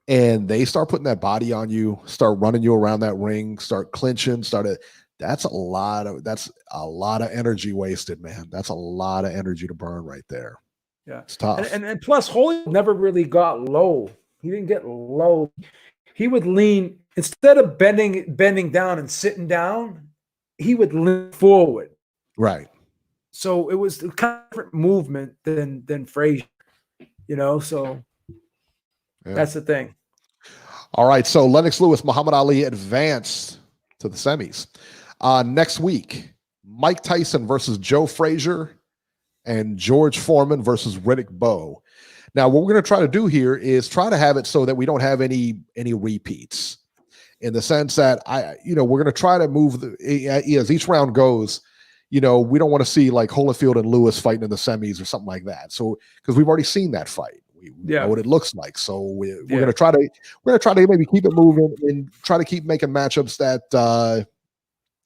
and they start putting that body on you, start running you around that ring, start clinching, that's a lot of energy wasted, man. That's a lot of energy to burn right there. Yeah. It's tough. And plus Holyfield never really got low. He didn't get low. He would lean, instead of bending down and sitting down, he would lean forward. Right. So it was a kind of different movement than Frazier, so that's the thing. All right. So Lennox Lewis, Muhammad Ali advanced to the semis. Next week, Mike Tyson versus Joe Frazier and George Foreman versus Riddick Bowe. Now, what we're going to try to do here is try to have it so that we don't have any repeats, in the sense that we're going to try to move as each round goes. We don't want to see like Holyfield and Lewis fighting in the semis or something like that. So, because we've already seen that fight, we know what it looks like. So we're going to try to maybe keep it moving and try to keep making matchups that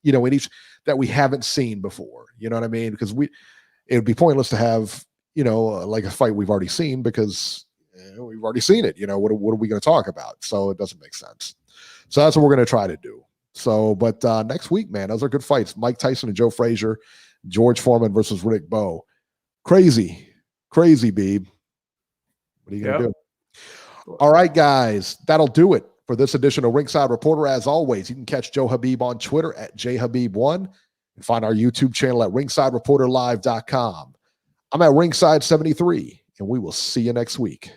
in each that we haven't seen before. You know what I mean? Because it would be pointless to have like a fight we've already seen, because we've already seen it. What are we going to talk about? So it doesn't make sense. So that's what we're going to try to do. So, but next week, man, those are good fights. Mike Tyson and Joe Frazier, George Foreman versus Riddick Bowe. Crazy, Beeb. What are you going to do? All right, guys, that'll do it for this edition of Ringside Reporter. As always, you can catch Joe Habib on Twitter at JHabib1 and find our YouTube channel at ringsidereporterlive.com. I'm at Ringside 73, and we will see you next week.